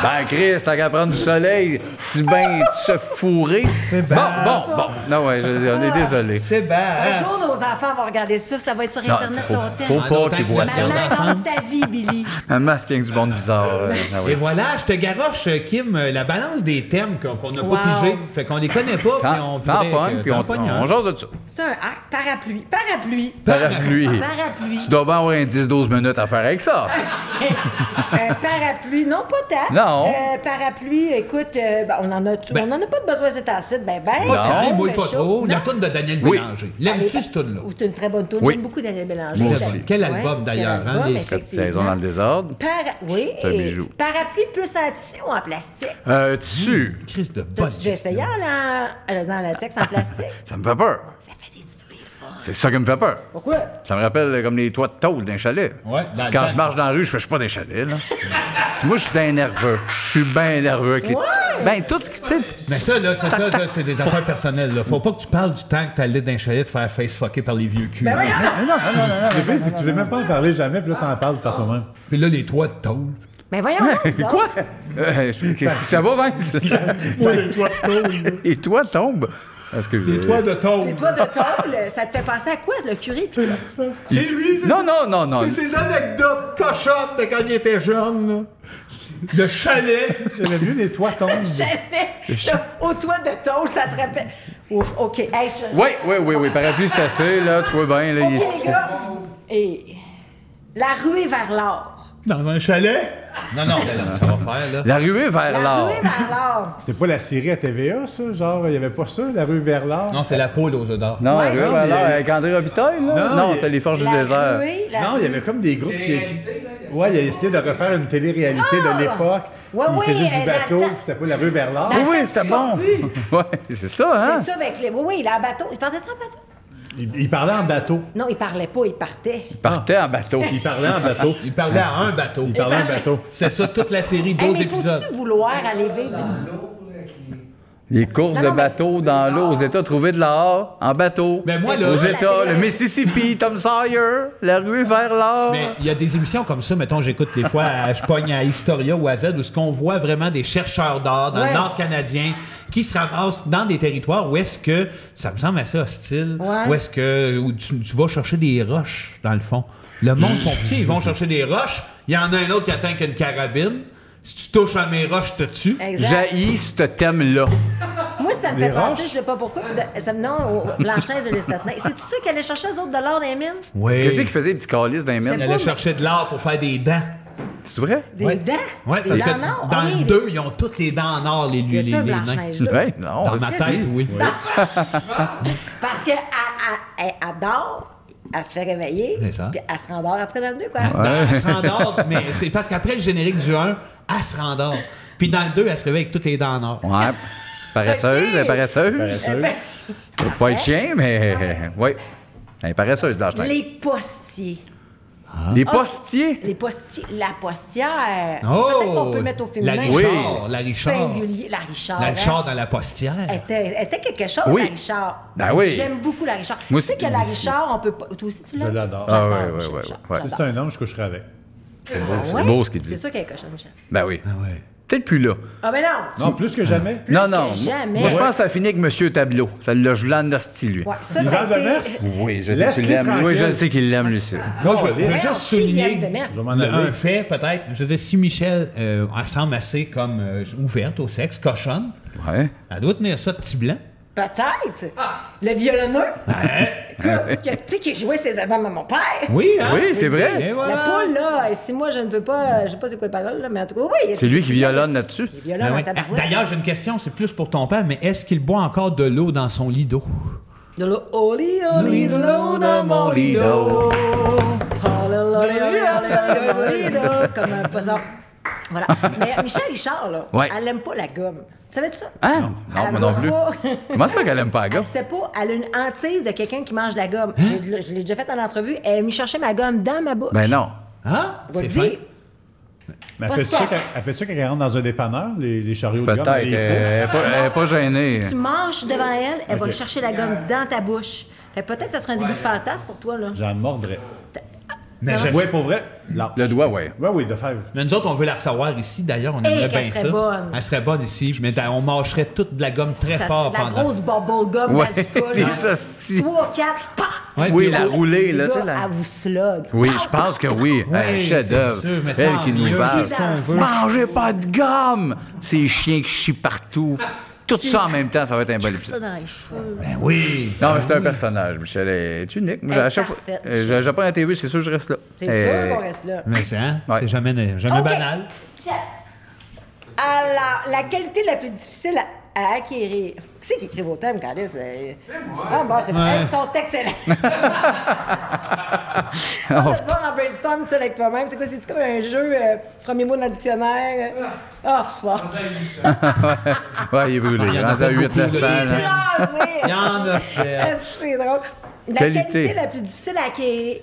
S2: Ben, Chris, t'as qu'à prendre du soleil, si ben se fourrer. Bon. Non, ouais, on est désolé.
S5: Un
S3: Sébastien!
S5: jour, nos enfants vont regarder ça, ça va être sur
S2: Non,
S5: Internet longtemps.
S2: faut pas qu'ils voient ça.
S5: Maman pense sa vie, Billy.
S2: Maman se tient que du monde bizarre. Ah ouais.
S3: Et voilà, je te garoche, Kim, la balance des thèmes qu'on n'a
S5: Wow.
S3: pas pigé. Fait qu'on les connaît pas, puis on
S2: T'en
S3: voudrait
S2: pognes,
S3: que
S2: puis
S3: t'en
S2: on
S3: pognes un.
S2: jase de ça.
S5: C'est un hack. Parapluie. Parapluie.
S2: Parapluie.
S5: Parapluie.
S2: Tu dois bien avoir un 10-12 minutes à faire avec ça.
S5: Parapluie. Non, pas tant.
S2: Non.
S5: Parapluie, écoute, ben, on en a pas de besoin cet acide. Ben,
S2: Non.
S3: Ferré, mouille
S5: fait
S3: pas
S5: chaud.
S3: trop. La
S5: Non.
S3: toune de Daniel
S2: Oui.
S3: Bélanger. L'aimes-tu, cette toune-là?
S5: C'est une très bonne toune.
S2: Oui.
S5: J'aime beaucoup Daniel Bélanger.
S2: Moi aussi.
S3: Quel album, d'ailleurs,
S5: quel
S3: hein,
S5: album,
S3: les
S2: Cette
S5: effectivement.
S2: saison dans le désordre.
S5: Oui.
S2: C'est un
S5: et
S2: bijou.
S5: Parapluie plus en tissu ou en plastique?
S2: Tissu.
S3: Crise de bonne.
S5: T'as-tu déjà essayé dans le texte en plastique?
S2: Ça me fait peur.
S5: Ça fait des petits bruits, le fun.
S2: C'est ça qui me fait peur.
S5: Pourquoi?
S2: Ça me rappelle comme les toits de tôle d'un chalet.
S3: Ouais, dans le
S2: Quand
S3: temps.
S2: je marche dans la rue, je suis pas d'un chalet, là. Si moi, je suis bien nerveux. Je suis bien nerveux avec les...
S5: Ouais.
S2: Ben, tout ce qui... tu sais,
S3: Mais ça, là, c'est des affaires personnelles. Là. Faut pas que tu parles du temps que t'allais d'un chalet te faire face-fucker par les vieux culs.
S5: Ben voyons!
S4: Le pire, c'est que tu veux même pas en parler jamais, puis là, t'en parles par toi-même.
S3: Puis là, les toits de tôle.
S5: Ben voyons! vous autres.
S2: Quoi? Ça va, Vince?
S4: les toits de tôle.
S2: Et toi, tombe. Parce que
S3: Les toits de tôle.
S5: Les toits de tôle, ça te fait penser à quoi, le curé? Puis
S3: C'est lui.
S2: Non, non, non, non.
S3: C'est ses anecdotes cochonnes de quand il était jeune. Là. Le chalet.
S4: J'avais vu les toits tombent.
S5: jamais, au toit de tôle, ça te rappelle. Ouf, OK. Hey,
S2: Oui. Parapluie, c'est assez, là. Tu vois bien, là, il
S5: OK,
S2: est...
S5: les gars. Et la ruée vers l'or.
S3: Dans un chalet. Non, ça va faire, là.
S2: La ruée vers
S5: La
S2: l'or.
S5: ruée vers l'or.
S4: C'est pas la série à TVA, ça? Genre, il y avait pas ça, la rue vers l'or?
S3: Non, c'est la poule aux œufs d'or.
S2: Non,
S5: Ouais,
S2: la ruée
S5: c'est-
S2: vers l'or, avec André Robitaille, là?
S4: Non,
S2: Non,
S4: il-
S2: c'était les Forges du
S5: La
S2: désert.
S5: ruée, la
S4: Non, il y avait comme des groupes qui... Ouais, il a essayé de refaire une télé-réalité de l'époque.
S5: Ouais,
S4: Il
S5: oui,
S4: faisait du
S5: dans
S4: bateau,
S5: le temps.
S4: puis c'était pas la rue vers l'or.
S5: Dans le
S2: Oui,
S5: temps
S2: c'était
S5: du
S2: bon.
S5: Scorbu.
S2: Ouais, c'est ça, hein?
S5: C'est ça avec les. Oui, il est en bateau. Il parlait de ça en bateau?
S4: Il parlait en bateau.
S5: Non, il parlait pas, il partait.
S2: Il partait en bateau.
S4: Il parlait en bateau.
S3: Il parlait à un bateau.
S4: Il parlait en bateau.
S3: C'est ça, toute la série, 12
S5: Hey, mais
S3: épisodes.
S5: faut-tu vouloir aller vivre?
S2: Les courses
S5: Non,
S2: de
S5: non, mais-
S2: bateau dans l'eau aux États, trouver de l'or en bateau.
S3: Mais moi, là,
S2: aux
S5: la
S2: États,
S5: télé-
S2: le Mississippi, Tom Sawyer, la ruée vers l'or.
S3: Mais il y a des émissions comme ça, mettons, j'écoute des fois, je pogne à Historia ou à Z, où ce qu'on voit vraiment des chercheurs d'or dans
S5: Ouais.
S3: le Nord canadien qui se ramassent dans des territoires où est-ce que, ça me semble assez hostile,
S5: Ouais.
S3: où est-ce que où tu vas chercher des roches, dans le fond. Le monde sont petits, ils vont chercher des roches. Il y en a un autre qui attend qu'une carabine. Si tu touches à mes roches, je te tue.
S2: J'haïs ce thème-là.
S5: Moi, ça me
S4: Les
S5: fait penser,
S4: roches?
S5: je sais pas pourquoi, non, au Blanche-Neige de les Sept Nains. C'est-tu ça qu'elle allait chercher eux autres de l'or dans les mines?
S3: Oui.
S2: Qu'est-ce qu'il faisait, les petits calices dans les mines?
S3: Elle allait chercher de l'or pour faire des dents.
S2: C'est vrai?
S5: Des dents?
S3: Oui,
S5: Des
S3: parce
S5: dents
S3: que
S5: en or?
S3: dans
S5: Oui,
S3: le 2, ils ont toutes les dents en or, les
S5: Y a-tu un
S3: nains.
S5: Blanche-Neige 2?
S2: Ouais, non.
S3: Dans ma
S2: c'est-
S3: tête, oui.
S5: Parce qu'elle dort, elle se fait réveiller,
S3: C'est ça.
S5: puis elle se rendort après dans le 2, quoi.
S3: Ben, elle se rendort, mais c'est parce qu'après le générique du 1, elle se rendort. Puis dans le 2, elle se réveille avec toutes les dents en or.
S2: Ouais. Paresseuse, elle est paresseuse.
S4: Paresseuse.
S2: Faut pas être chien, mais... Oui. Elle est paresseuse, Blanche-Neige.
S5: Les postiers.
S2: Les postiers?
S5: Les postiers. La postière.
S3: Oh!
S5: Peut-être qu'on peut mettre au féminin.
S3: La Richard. La Richard.
S5: Singulier. La Richard.
S3: La
S5: hein?
S3: Richard dans la postière.
S5: Elle était quelque chose,
S2: Oui.
S5: la Richard.
S2: Ben oui.
S5: J'aime beaucoup la Richard.
S2: Moi
S5: tu sais
S2: aussi.
S5: que la Richard, on peut pas. Toi aussi, tu l'aimes?
S4: Je l'adore.
S2: Ah
S5: J'adore
S2: ouais,
S5: Michel
S2: ouais,
S5: Richard.
S2: ouais.
S4: Si
S5: J'adore.
S4: c'est un homme, je coucherai avec.
S2: C'est
S5: Ouais?
S2: beau ce qu'il
S5: C'est
S2: dit.
S5: sûr qu'elle est cochonne, Michel.
S2: Ben oui.
S3: Ah ouais.
S2: Peut-être plus là.
S5: Ah, mais non!
S4: Non, plus que jamais.
S5: Plus
S2: Non,
S5: que
S2: non.
S5: jamais.
S2: Moi, je pense que ça finit avec Monsieur Tableau. Ça l'a gelé en hostie, lui.
S5: Ouais, ça,
S4: Yvan
S5: ça a été...
S4: Demers?
S2: Oui, je sais que tu
S4: Laisse-les
S2: l'aimes. Oui, je
S4: tranquilles.
S2: sais qu'il l'aime, lui aussi.
S3: Moi, je veux
S4: Merde,
S3: juste
S5: qui
S3: souligner
S5: aime Demers?
S4: Je vais m'en aller.
S3: un fait, peut-être. Je veux dire, si Michel elle semble assez comme ouverte au sexe, cochonne,
S2: Ouais.
S3: elle doit tenir ça de petit blanc.
S5: Peut-être. Le violonneux. Écoute, tu sais, qui jouait ses albums à mon père.
S3: Oui, hein?
S2: Oui, c'est vrai.
S3: Et voilà.
S5: La poule, là, si moi je ne veux pas, je sais pas c'est quoi les paroles, là, mais en tout cas, oui.
S2: C'est lui qui violonne là-dessus.
S5: Il violonne
S3: Ben
S5: en
S3: oui.
S5: tabarouette.
S3: D'ailleurs, j'ai une question, c'est plus pour ton père, mais est-ce qu'il boit encore de l'eau dans son lit d'eau?
S5: De l'eau, oli, oli, de l'eau dans mon lido. Oli, oli, oli, mon lido. Comme un poisson. Voilà. Mais Michel Richard, là,
S2: Ouais.
S5: elle aime pas la gomme. Savais-tu ça?
S2: Ah, non,
S5: Elle
S2: moi non
S5: va
S2: plus.
S5: pas.
S2: Comment ça qu'elle aime pas la gomme?
S5: Elle sait pas, elle a une hantise de quelqu'un qui mange de la gomme. Je l'ai déjà fait en entrevue. Elle est venue chercher ma gomme dans ma bouche.
S2: Ben non.
S3: Ah?
S5: Je vais
S3: C'est
S5: le
S3: fin.
S5: dire.
S4: Mais
S5: Pas
S4: elle fait
S5: ça.
S4: ça quand elle rentre dans un dépanneur, les chariots de gomme?
S2: Peut-être.
S4: elle les
S2: Elle est pas gênée.
S5: Si tu manges devant elle, elle va
S4: Ok.
S5: chercher la gomme dans ta bouche. Fait que peut-être que ça sera un début de fantasme pour toi, là.
S4: J'en mordrais.
S3: Mais,
S5: Non,
S3: je-
S4: Oui, pour vrai. Lâche.
S2: Le doigt, ouais.
S4: Ouais, oui, de faire.
S3: mais nous autres, on veut la recevoir ici. D'ailleurs, on aimerait
S5: qu'elle
S3: bien
S5: serait
S3: ça.
S5: bonne.
S3: Elle serait bonne ici. Mais on mâcherait toute de la gomme très
S5: Ça,
S3: fort
S5: la
S3: pendant.
S5: grosse bubble gum
S2: Ouais,
S5: dans le
S2: des
S5: col.
S2: hosties.
S5: 3, 4, paf!
S3: Ouais,
S2: Oui,
S3: puis
S2: la
S3: on-
S2: roulée, là, tu sais.
S5: Là,
S2: la-
S5: elle vous slug.
S2: Oui, je pense que oui.
S3: Oui,
S2: Un chef-d'œuvre.
S3: c'est sûr, mais
S2: Elle
S3: tant
S2: qui nous
S3: mieux,
S2: parle.
S3: c'est ce qu'on veut.
S2: Mangez pas de gomme! Ces chiens qui chient partout. Tout ça en même temps, ça va être un bon
S5: Ça
S2: épisode.
S5: dans les cheveux.
S3: Ben oui.
S2: Non, mais c'est un personnage, Michel. Elle est unique. Moi,
S5: Elle est
S2: à chaque fois,
S5: parfaite,
S2: j'ai pas la TV, c'est sûr que je reste là.
S5: C'est sûr qu'on reste là.
S3: Mais c'est hein?
S2: Ouais.
S3: C'est jamais
S5: OK.
S3: banal.
S5: Check. Alors, la qualité la plus difficile à acquérir. Qui c'est qui écrit vos thèmes, Candice? C'est moi. Ah, bon, c'est Ils sont excellents. On va te voir en brainstorm ça avec toi-même. C'est quoi? C'est-tu comme un jeu, premier mot dans le dictionnaire? Ah, bon.
S2: Ouais, il est brûlé. Il est rendu à 800-900. là.
S3: Il y en a.
S5: C'est drôle. La
S2: Qualité.
S5: qualité la plus difficile à acquérir.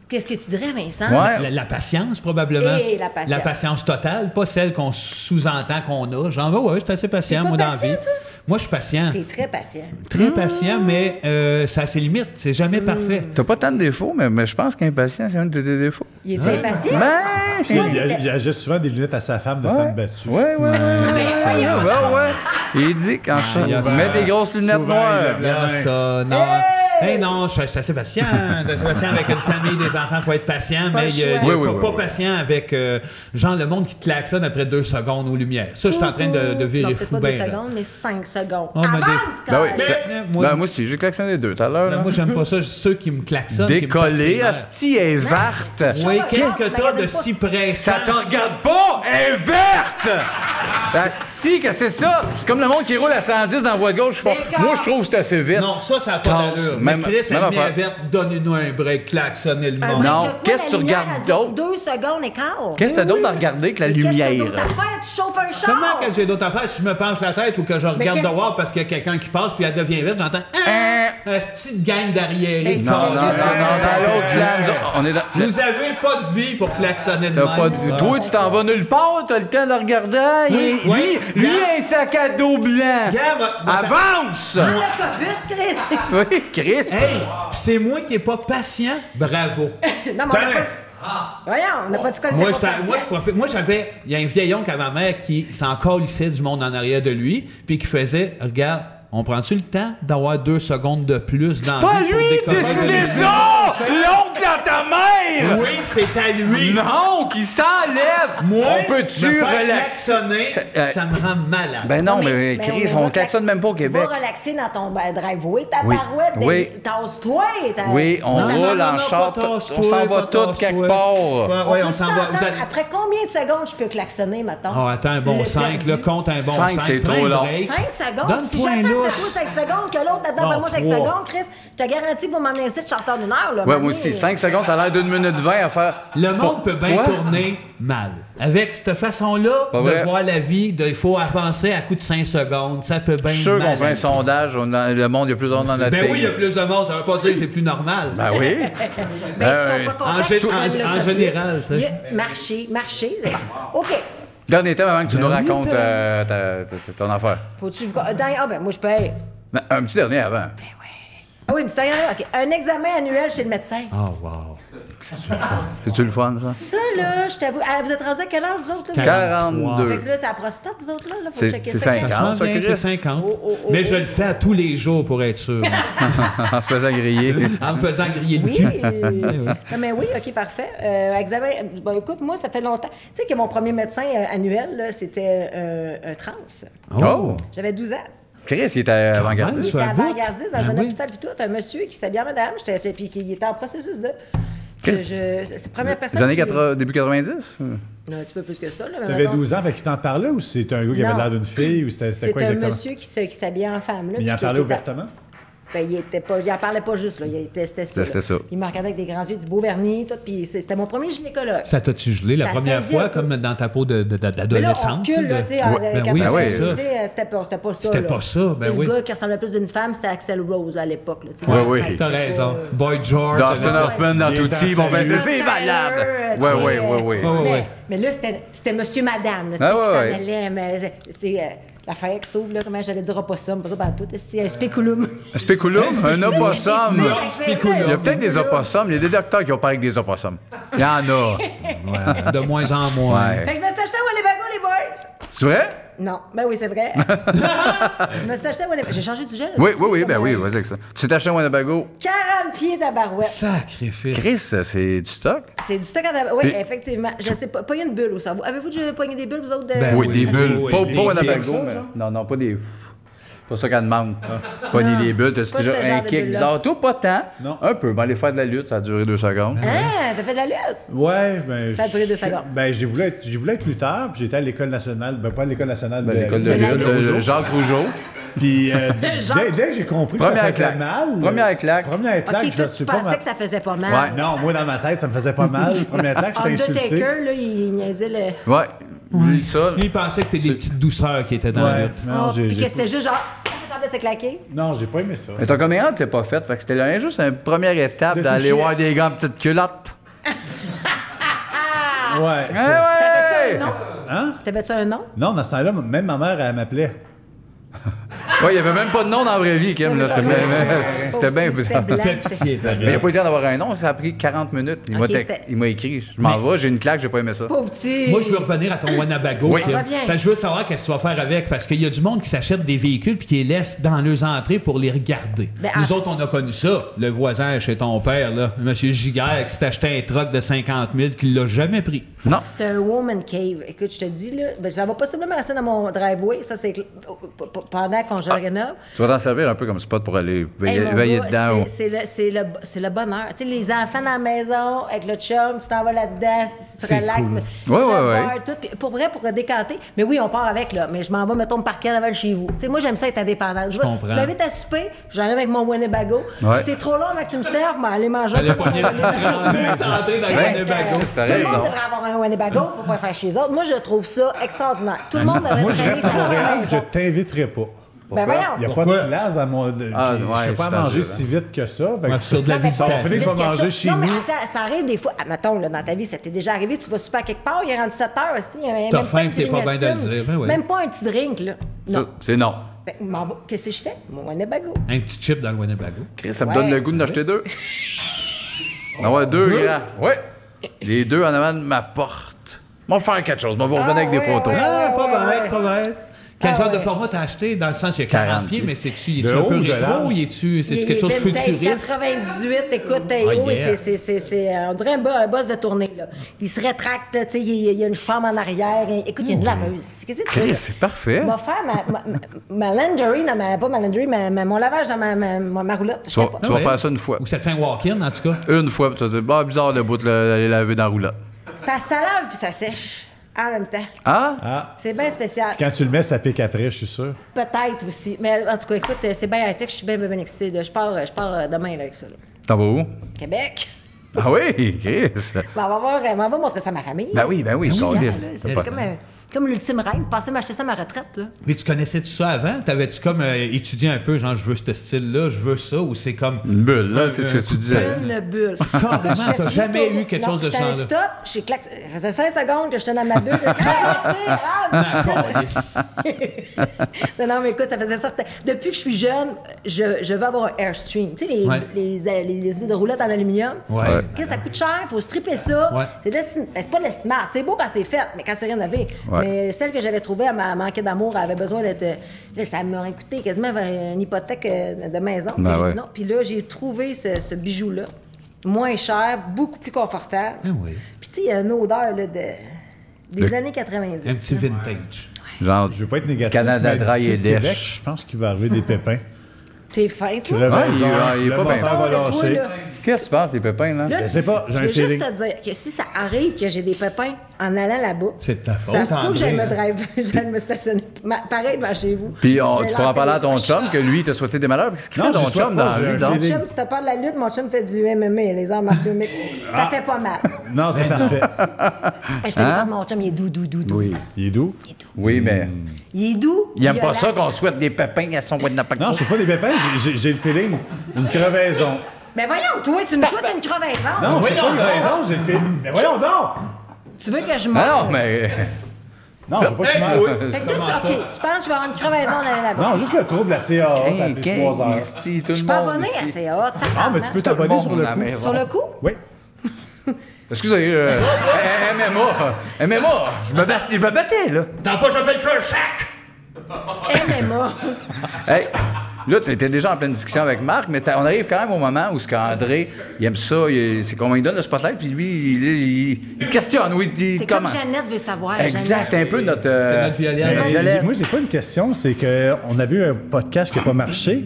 S5: Qu'est-ce que tu dirais, Vincent?
S2: Ouais.
S3: La patience, probablement.
S5: Et la patience.
S3: La patience totale, pas celle qu'on sous-entend qu'on a. Genre, ouais, je suis assez patient,
S5: T'es pas
S3: moi, dans la
S5: patient,
S3: vie.
S5: toi?
S3: Moi, je suis patient.
S5: T'es très patient.
S3: Très patient, mais ça a ses limites. C'est jamais parfait.
S2: T'as pas tant de défauts, mais je pense qu'impatient, c'est un de tes défauts.
S5: Il est impatient?
S2: Ben!
S4: Il achète souvent des lunettes à sa femme de femme battue.
S2: Ouais. Ouais. Il dit quand je mets des grosses lunettes
S4: Souvent,
S2: noires.
S4: il lève
S3: Là, ça, non. Hey, non, je suis assez patient. Je suis assez patient avec une famille, des enfants, il faut être patient, mais il
S5: le
S3: n'est
S5: choix.
S2: Oui,
S3: pas
S2: oui.
S3: patient avec genre le monde qui te klaxonne après 2 secondes aux lumières. Ça, je suis en train de virer
S5: Non, peut-être
S3: fou
S5: pas 2
S3: bien. là.
S5: secondes, mais 5 secondes.
S3: Ah, mais
S5: Avance,
S2: Ben oui,
S5: Carl.
S2: moi aussi, j'ai klaxonné 2 tout à l'heure.
S3: Là,
S2: là.
S3: moi, j'aime pas ça. Ceux qui me klaxonnent. qui me
S2: Décoller,
S3: tapent
S2: Asti est verte.
S3: Oui,
S5: Chaud,
S3: qu'est-ce que
S5: tu
S3: t'as de
S5: magasines
S3: si pressant?
S2: Ça te regarde pas, elle est verte! Asti, que c'est ça? C'est comme le monde qui roule à 110 dans la voie de gauche. Moi, je trouve que c'est assez vite.
S3: Non, ça n'a pas
S2: Tasse.
S3: d'allure.
S2: Même-
S3: Mais Chris, la
S2: même
S3: lumière
S2: affaire.
S3: verte, donnez-nous un break, klaxonnez le
S5: Un
S3: monde.
S5: break
S2: Non,
S5: de quoi?
S2: qu'est-ce que
S5: La
S2: tu
S5: lumière,
S2: regardes
S5: elle dure
S2: d'autre?
S5: 2 secondes et quart.
S2: Qu'est-ce que t'as d'autre à regarder que la
S5: Mais qu'est-ce que t'as
S2: lumière?
S5: d'autre à faire? Tu chauffes un char.
S3: Comment que j'ai d'autres affaires si je me penche la tête ou que je regarde
S5: qu'est-ce-
S3: dehors parce qu'il y a quelqu'un qui passe puis elle devient verte, j'entends un petite gang d'arriérés.
S5: Mais
S2: Non, dans l'autre plan, on est dans...
S3: Vous avez pas de vie pour klaxonner de
S2: T'as
S3: même.
S2: pas de... Toi, tu t'en vas nulle part, t'as le temps de le regarder.
S3: Oui, oui.
S2: Lui, a un sac à dos blanc.
S3: Regarde,
S2: Avance!
S5: Dans l'autobus, Chris.
S2: Oui, Chris.
S3: Hey, c'est moi qui est pas patient. Bravo.
S5: Non, mais on n'a pas... Voyons, on n'a pas dit quoi le
S3: Moi,
S5: temps
S3: je profite. Moi, j'avais. Il y a un vieil oncle à ma mère qui s'en calissait du monde en arrière de lui, puis qui faisait regarde, on prend-tu le temps d'avoir 2 secondes de plus dans
S2: Pas lui qui décidait ça! L'oncle à ta mère!
S3: Oui, c'est à lui.
S2: Non, qui s'enlève!
S3: Moi,
S2: on peut-tu relaxer?
S3: Ça me rend malade.
S2: Ben non, mais Chris, on klaxonne même pas au Québec.
S5: Va relaxer dans ton driveway, ta
S2: Oui.
S5: barouette,
S2: Oui.
S5: tasse-toi.
S2: Oui, on roule en char, on s'en va tous quelque part.
S3: Ouais, on s'en va.
S5: Après combien de secondes je peux klaxonner, mettons?
S3: Oh, attends, un bon
S5: Le
S3: 5,
S5: perdu.
S3: là, compte un bon 5.
S2: 5, c'est trop long.
S5: 5 secondes?
S3: Donne-toi
S5: Si
S3: un
S5: j'attends après
S3: lousse.
S5: toi 5 secondes, que l'autre attend après moi 5
S3: 3.
S5: secondes, Chris, je te garantis que pour m'emmener ici, je suis en retard d'une heure. Là,
S2: Ouais, moi aussi. 5 secondes, ça a l'air d'1 minute 20 à faire.
S3: Le monde peut bien
S2: Quoi?
S3: tourner mal. Avec cette façon-là
S2: Pas
S3: de
S2: vrai.
S3: voir la vie, il faut avancer à coup de 5 secondes. Ça peut bien
S2: Je suis sûr qu'on
S3: mal
S2: fait un
S3: aller.
S2: sondage, le monde, il y a plus de monde dans notre
S3: Ben
S2: pays.
S3: oui, il y a plus de monde, ça veut pas dire que c'est plus normal.
S2: Ben oui.
S5: Mais ils sont pas contents
S3: En
S5: que je prenne
S3: en
S5: l'autobus.
S3: général, ça.
S5: Marcher, c'est bon. OK.
S2: Dernier thème avant que tu nous
S3: Dernier
S2: racontes ton affaire.
S5: Faut-tu... Ah ben moi, je paye.
S2: Ben, un petit dernier avant.
S5: Ah oui, mais c'est OK. Un examen annuel chez le médecin.
S3: Oh, wow.
S2: C'est-tu le fun, ça?
S5: Ça, là, je t'avoue... vous êtes rendus à quel âge, vous autres? Là?
S2: 42.
S5: Fait que là, c'est la prostate, vous autres, là? Faut
S2: C'est
S5: checker
S2: 50.
S3: Ça
S2: ça,
S3: s'en vient,
S2: Chris?
S3: c'est 50. Mais je le fais à tous les jours pour être sûr.
S2: En se faisant griller.
S3: En me faisant griller le
S5: Oui.
S3: cul.
S5: Ah, mais oui, OK, parfait. Examen... Bon, écoute, moi, ça fait longtemps. Tu sais que mon premier médecin annuel, là, c'était un trans.
S2: Oh!
S5: J'avais 12 ans.
S2: Chris, il était avant-gardiste.
S5: Il
S3: Sur
S5: était
S3: un bout?
S5: avant-gardiste dans
S3: Ah
S5: un
S3: oui.
S5: hôpital, puis tout. Un monsieur qui s'habillait en madame, puis qui était en processus de...
S2: Qu'est-ce-
S5: C'est la première personne...
S2: Les années
S5: qui-
S2: 80, début 90?
S5: Non, un petit peu plus que ça. Là, mais
S4: T'avais
S5: mettons-
S4: 12 ans, fait qu'il t'en parlait ou c'était un gars qui avait
S5: Non.
S4: l'air d'une fille ou c'était
S5: C'est
S4: quoi
S5: un
S4: exactement?
S5: monsieur qui s'habillait en femme. Là,
S4: Mais il en
S5: puis qui
S4: parlait
S5: était-
S4: ouvertement?
S5: Ben, il en parlait pas juste, là. C'était ça.
S2: C'était
S5: là.
S2: ça.
S5: Il me regardait avec des grands yeux, du beau vernis, tout. Puis c'était mon premier gynécologue.
S3: Ça t'a-tu gelé la
S5: Ça
S3: première
S5: saisit
S3: fois,
S5: un peu.
S3: comme dans ta peau
S5: Mais là, on
S3: d'adolescente?
S5: recule, là, tu sais, en
S3: Ben oui,
S2: oui,
S3: c'est ça.
S5: C'était pas ça.
S3: C'était
S5: là.
S3: pas ça, ben
S5: Tu sais,
S3: oui.
S5: Le gars qui ressemblait plus d'une femme, c'était Axl Rose à l'époque. Là, tu sais.
S2: Ouais, oui.
S5: C'était
S3: T'as
S5: pas-
S3: raison. Boy George.
S2: Dustin Hoffman dans
S4: Il est
S2: Tootsie,
S4: en
S2: bon, ben,
S4: sérieux.
S2: c'est valable.
S5: Tu
S2: Ouais,
S5: sais,
S2: ouais, ouais, ouais.
S3: Ouais, ouais.
S5: Mais là, c'était monsieur, madame, là, tu sais,
S2: Ah,
S5: qui
S2: ouais,
S5: s'en
S2: ouais.
S5: allait, mais c'est l'affaire qui s'ouvre, là, comment j'allais dire opossum, pas ça partout, c'est un spéculum.
S2: Un spéculum, un opossum. Il y a peut-être des opossums. Il y a des docteurs qui ont parlé avec des opossums. Il y en a.
S3: Ouais, de moins en moins.
S2: Ouais.
S5: Fait que je me suis acheté un Winnebago, les boys!
S2: C'est vrai?
S5: Non, ben oui, c'est vrai. Je me suis acheté un Winnebago. J'ai changé de sujet, là.
S2: Oui,
S5: tu
S2: oui, oui,
S5: sais,
S2: ben
S5: comme,
S2: oui, vas-y avec ça. Tu t'es acheté un Winnebago.
S5: 40 pieds d'abarouette.
S3: Sacrifice.
S2: Chris, c'est du stock?
S5: C'est du stock à tabac. Oui,
S2: Puis-
S5: effectivement. Je sais pas. Pas une bulle au cerveau. Avez-vous déjà pogné des bulles, vous autres? De...
S3: Ben
S2: Oui,
S3: oui.
S2: des bulles.
S3: Oui,
S2: Pas
S3: les
S2: Winnebago,
S3: bulles,
S2: mais...
S3: ça,
S2: Non, non, pas des... Pas ça qu'elle demande. Pas ni des bulles. T'as
S5: Pas
S2: déjà
S5: ce genre
S2: un
S5: de
S2: kick
S5: bulles-là.
S2: bizarre. Toi, pas tant.
S4: Non.
S2: Un peu. Ben, aller faire de la lutte, ça a duré 2 secondes.
S5: Ah, t'as fait de la lutte?
S4: Ouais, ben.
S5: Ça a duré 2 secondes.
S4: Ben, j'ai voulu être lutteur, puis j'étais à l'école nationale. Ben, pas à l'école nationale,
S2: Ben,
S4: de
S2: l'école de
S5: de la
S2: lutte,
S4: Rougeau.
S2: Jacques Rougeau.
S4: Puis,
S5: Genre-
S4: dès que j'ai compris que ça
S2: Première
S4: faisait
S2: claque.
S4: mal.
S2: Première claque.
S4: Première claque,
S5: Ok,
S4: je
S5: toi,
S4: sais
S5: tu
S4: pas
S5: pensais
S4: mal.
S5: que ça faisait pas mal.
S2: Ouais.
S4: Non, moi, dans ma tête, ça me faisait pas mal. Première claque, j'étais insulté.
S5: Undertaker, là, il niaisait le...
S2: Ouais. Lui, ça.
S3: Lui, il pensait que c'était des petites douceurs qui étaient dans la
S4: Ouais,
S3: lutte.
S4: non,
S5: Puis
S4: j'ai
S5: que c'était juste genre... Ça semblait se claquer.
S4: non, j'ai pas aimé ça.
S2: Mais ton comédien, tu l'as pas fait. Fait que c'était là, juste une première étape
S4: De
S2: d'aller
S4: toucher.
S2: voir des gars en petites culottes.
S4: Ouais.
S2: Eh
S4: ça-
S2: ouais!
S5: Non?
S4: Hein?
S5: T'avais-tu un nom?
S4: Non, dans ce temps-là, même ma mère, elle m'appelait.
S2: Ouais, il y avait même pas de nom dans la vraie vie, Kim. Là. C'était bien
S5: C'était blanc.
S3: Fais
S5: c'est-
S3: pitié,
S2: Mais il n'y a pas eu le temps d'avoir un nom, ça a pris 40 minutes.
S5: Ok, c'était-
S2: Il m'a écrit, je m'en vais, j'ai une claque, j'ai pas aimé ça.
S5: Pauvre petit.
S3: Moi, je veux revenir à ton Winnebago.
S2: Oui.
S3: Kim.
S5: Reviens.
S3: Parce que je veux savoir qu'est-ce que tu vas faire avec. Parce qu'il y a du monde qui s'achète des véhicules puis qui les laisse dans leurs entrées pour les regarder.
S5: Ben,
S3: Nous
S5: en-
S3: autres, on a connu ça. Le voisin chez ton père, là, M. Giguère, qui s'est acheté un truck de 50 000 qu'il l'a jamais pris.
S2: Non.
S5: C'est un woman cave. Écoute, je te dis, là, ben, ça va possiblement rester dans mon driveway. Ça, c'est pendant qu'on je rénove.
S2: Tu vas t'en servir un peu comme spot pour aller
S5: Hey, mon
S2: veiller
S5: gars,
S2: dedans.
S5: c'est le bonheur. Tu sais, les enfants dans la maison, avec le chum, tu t'en vas là-dedans, tu te
S3: C'est
S5: relaxes.
S3: cool.
S5: le
S2: Ouais, ouais,
S5: bar,
S2: ouais.
S5: tout. Puis pour vrai, pour décanter. Mais oui, on part avec, là. Mais je m'en vais, mettons, me parquer en avant de chez vous. Tu sais, moi, j'aime ça être indépendante.
S3: comprends.
S5: Tu m'invites à souper, j'arrive avec mon Winnebago.
S2: Ouais.
S5: Si c'est trop long avant que tu me serves, mais aller manger.
S3: Elle a pogné la petite entrée dans le
S2: Ouais.
S3: Winnebago.
S2: T'as
S5: Tout le
S2: raison.
S5: monde devrait avoir un Winnebago pour pas faire chez les autres. Moi, je trouve ça extraordinaire. Tout le monde devrait
S4: Moi, je
S5: traîner
S4: reste à
S5: ça dans sa
S4: Montréal,
S5: maison.
S4: je t'inviterai pas.
S5: Ben voyons.
S4: Il n'y a pas de place dans mon.
S2: Ah,
S4: je
S2: ouais,
S4: ne sais pas
S2: c'est
S4: manger
S2: agile, hein.
S4: si vite que ça. Fait que-
S3: Ouais, puis sur de la
S5: Non, mais
S3: visitation.
S4: Ça va finir
S5: vite
S4: qu'on va
S5: que
S4: manger
S5: ça.
S4: chez
S5: non, mais
S4: nous.
S5: attends, ça arrive des fois. Mettons, là, dans ta vie, ça t'est déjà arrivé, tu vas super à quelque part, il est rendu 7 heures aussi. Il y a même
S3: T'as
S5: pas
S3: faim,
S5: une
S3: puis t'es pas bien de le
S5: grignotage.
S3: dire, ben oui.
S5: Même pas un petit drink, là.
S2: Ça,
S5: Non.
S2: c'est non.
S5: Ben, qu'est-ce que je fais? Mon Winnebago.
S3: Un petit chip dans le Winnebago.
S2: Chris, ça me
S5: Ouais.
S2: donne le goût d'en acheter 2. On va deux grands. Ouais. Les deux en avant de ma porte. On va faire quelque chose. On va revenir avec des
S5: ouais,
S2: photos.
S5: ouais.
S3: Ah, pas bête, pas bête. Quel genre de format t'as acheté? Dans le sens, il y a 40 pieds, mais c'est-tu un peu rétro? C'est-tu quelque chose de futuriste?
S5: 98, écoute, on dirait un boss de tournée. Là. Il se rétracte, tu sais, il y a une femme en arrière. Écoute, il y a une laveuse. Qu'est-ce que tu fais?
S2: C'est parfait.
S5: On va faire ma laundry, pas ma laundry, mon lavage dans ma roulotte.
S2: Tu vas faire ça une fois.
S3: Ou ça te fait un walk-in, en tout cas?
S2: Une fois, puis tu vas dire, bizarre le bout d'aller laver dans la roulotte.
S5: C'est parce que ça lave puis ça sèche en même temps.
S2: Ah?
S5: C'est bien spécial.
S4: Quand tu le mets, ça pique après, je suis sûr.
S5: Peut-être aussi. Mais en tout cas, écoute, c'est bien high-tech, je suis bien excitée. Je pars demain là, avec ça. Là.
S2: T'en vas où?
S5: Québec.
S2: Ah oui, Chris!
S5: On va montrer ça à ma famille.
S2: Ben oui,
S5: C'est comme l'ultime rêve. Passer m'acheter ça à ma retraite. Là.
S3: Mais tu connaissais-tu ça avant? T'avais-tu comme étudié un peu, genre, je veux ce style-là, je veux ça, ou c'est comme...
S2: Une bulle, là, c'est ce que tu disais.
S5: Une bulle.
S3: Carrément, t'as jamais eu quelque chose de ça, là.
S5: Stop, j'ai claqué. Ça faisait 5 secondes que j'étais dans ma bulle. Non, mais écoute, ça faisait ça. Depuis que je suis jeune, je veux avoir un Airstream. Tu sais, les espèces de roulettes en aluminium.
S3: Ouais.
S5: Ça coûte cher, il faut stripper ça.
S3: Ouais.
S5: C'est pas de l'estimate. C'est beau quand c'est fait, mais quand c'est rénové. Mais celle que j'avais trouvée, elle m'a manqué d'amour, elle avait besoin d'être... Là, ça m'aurait coûté quasiment une hypothèque de maison. J'ai dit non. Puis là, j'ai trouvé ce bijou-là, moins cher, beaucoup plus confortable.
S3: Oui.
S5: Puis tu sais, il y a une odeur là, des années 90.
S3: Un petit vintage.
S2: Genre,
S4: Je veux pas être négatif,
S2: Canada
S4: mais
S2: Dry
S4: d'ici
S2: et
S4: Québec,
S2: Dèche.
S4: je pense qu'il va arriver des pépins.
S5: T'es fin, toi?
S4: Crevaison,
S2: il est
S4: le
S2: pas bien.
S4: moteur va
S5: Toi,
S4: lâcher.
S5: là.
S2: Qu'est-ce que tu penses des pépins, là?
S5: Là,
S4: Je sais pas, j'ai
S5: je
S4: un
S5: veux juste
S4: feeling.
S5: te dire que si ça arrive que j'ai des pépins en allant là-bas,
S3: C'est de ta faute,
S5: ça se peut que j'aille me
S3: André.
S5: drive, j'aille me stationner. Pareil devant chez vous.
S2: Puis
S5: J'ai
S2: tu pourras
S5: lancé
S2: parler à
S5: des
S2: ton
S5: roches.
S2: chum que lui, il t'a souhaité des malheurs. Qu'est-ce qu'il
S4: Non,
S2: fait ton
S4: je souhaite
S2: chum
S4: pas,
S2: dans la
S4: j'ai
S2: vie,
S4: un
S2: donc?
S5: Mon
S4: feeling.
S5: chum, si t'as peur de la lutte, mon chum fait du MMA, les arts martiaux mixtes. Ça fait pas mal.
S4: Non, c'est parfait.
S5: Je fais des mon chum, il est doux.
S2: Oui.
S4: Il est doux?
S2: Oui, mais
S5: Il est doux.
S2: il aime pas
S5: violent.
S2: ça qu'on souhaite des pépins à son bout de
S4: Non, c'est pas des pépins, j'ai le feeling. Une crevaison.
S5: Ben voyons, toi, tu me souhaites une crevaison.
S4: Non, c'est pas une crevaison, j'ai le feeling. Mais voyons donc!
S5: Tu veux que je mange?
S2: Ah non, mais...
S4: Non, je veux pas que tu meurs.
S5: Fait que toi, OK, tu penses que je vais avoir une crevaison là-bas?
S4: Non, juste le trouble, la CAA, ça a pris 3 heures.
S2: Je
S5: Je suis pas abonné à CA.
S4: Ah, mais tu peux t'abonner sur le coup.
S5: Sur le coup?
S4: Oui.
S2: Excusez, MMA, je me battais, là.
S3: T'as pas, j'appelle Kershak!
S5: MMA.
S2: Hey, là, tu étais déjà en pleine discussion avec Marc, mais on arrive quand même au moment où André, il aime ça, c'est comme il donne le spotlight, puis lui, il te questionne. Oui,
S5: C'est comme Jeannette veut savoir.
S2: Exact, c'est un peu notre...
S3: C'est notre Violaine.
S4: Moi, j'ai pas une question, c'est qu'on a vu un podcast qui n'a pas marché.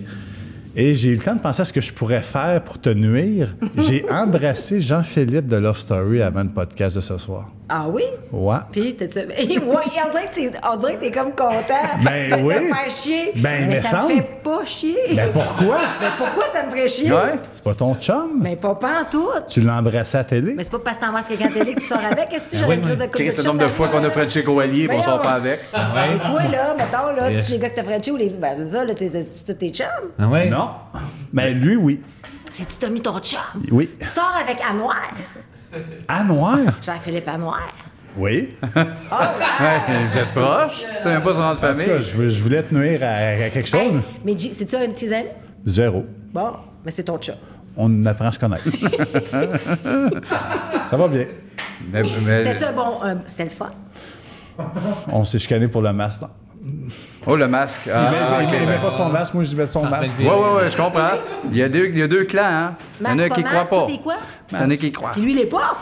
S4: Et j'ai eu le temps de penser à ce que je pourrais faire pour te nuire. J'ai embrassé Jean-Philippe de Love Story avant le podcast de ce soir.
S5: Ah oui?
S4: Ouais.
S5: Puis, t'as-tu... Ouais, on dirait que t'es comme content
S4: Ben
S5: de
S4: oui.
S5: te faire chier.
S4: Ben,
S5: mais
S4: me
S5: ça me
S4: semble.
S5: fait pas chier.
S4: Ben pourquoi?
S5: Ben, pourquoi ça me ferait chier?
S2: Ouais.
S4: C'est pas ton chum?
S5: Ben, pas en tout.
S4: Tu l'as embrassé à la télé?
S5: Mais c'est pas parce que t'embrasses quelqu'un à télé que tu sors avec. Est-ce que j'aurais une crise de coupe de
S2: C'est le nombre de fois qu'on a Frenché Coallier et qu'on sort pas avec.
S5: Mais toi, là, mettons, là, tous les gars que t'as Frenché ou les... Ben, ça, là, c'est tous tes chums.
S3: Ah ouais?
S4: Non. Ben lui, oui.
S5: C'est-tu t'as mis ton chum?
S4: Oui.
S5: Sors avec Anoir.
S4: À Noir?
S5: Jean-Philippe Anoir.
S4: Oui.
S2: Vous êtes proches? C'est même pas son nom de
S4: En tout cas,
S2: famille.
S4: je voulais te nuire à quelque chose.
S5: Hey, mais c'est-tu un de tes amis?
S4: 0.
S5: Bon, mais c'est ton chat.
S4: On apprend à se connaître. Ça va bien.
S2: Mais-
S5: C'était-tu un bon... c'était le fun?
S4: On s'est chicané pour le masque. Non.
S2: Oh, le masque.
S4: Il
S2: OK.
S4: n'aimait pas son masque, moi je disais son
S3: En train de
S4: masque.
S3: vivre.
S2: Ouais, je comprends. Il y a deux clans, hein. Il y en a
S5: Masque,
S2: qui
S5: pas
S2: croient
S5: masque,
S2: pas.
S5: toi, t'es quoi?
S2: Il y en a qui croient.
S5: Puis lui, il est pas.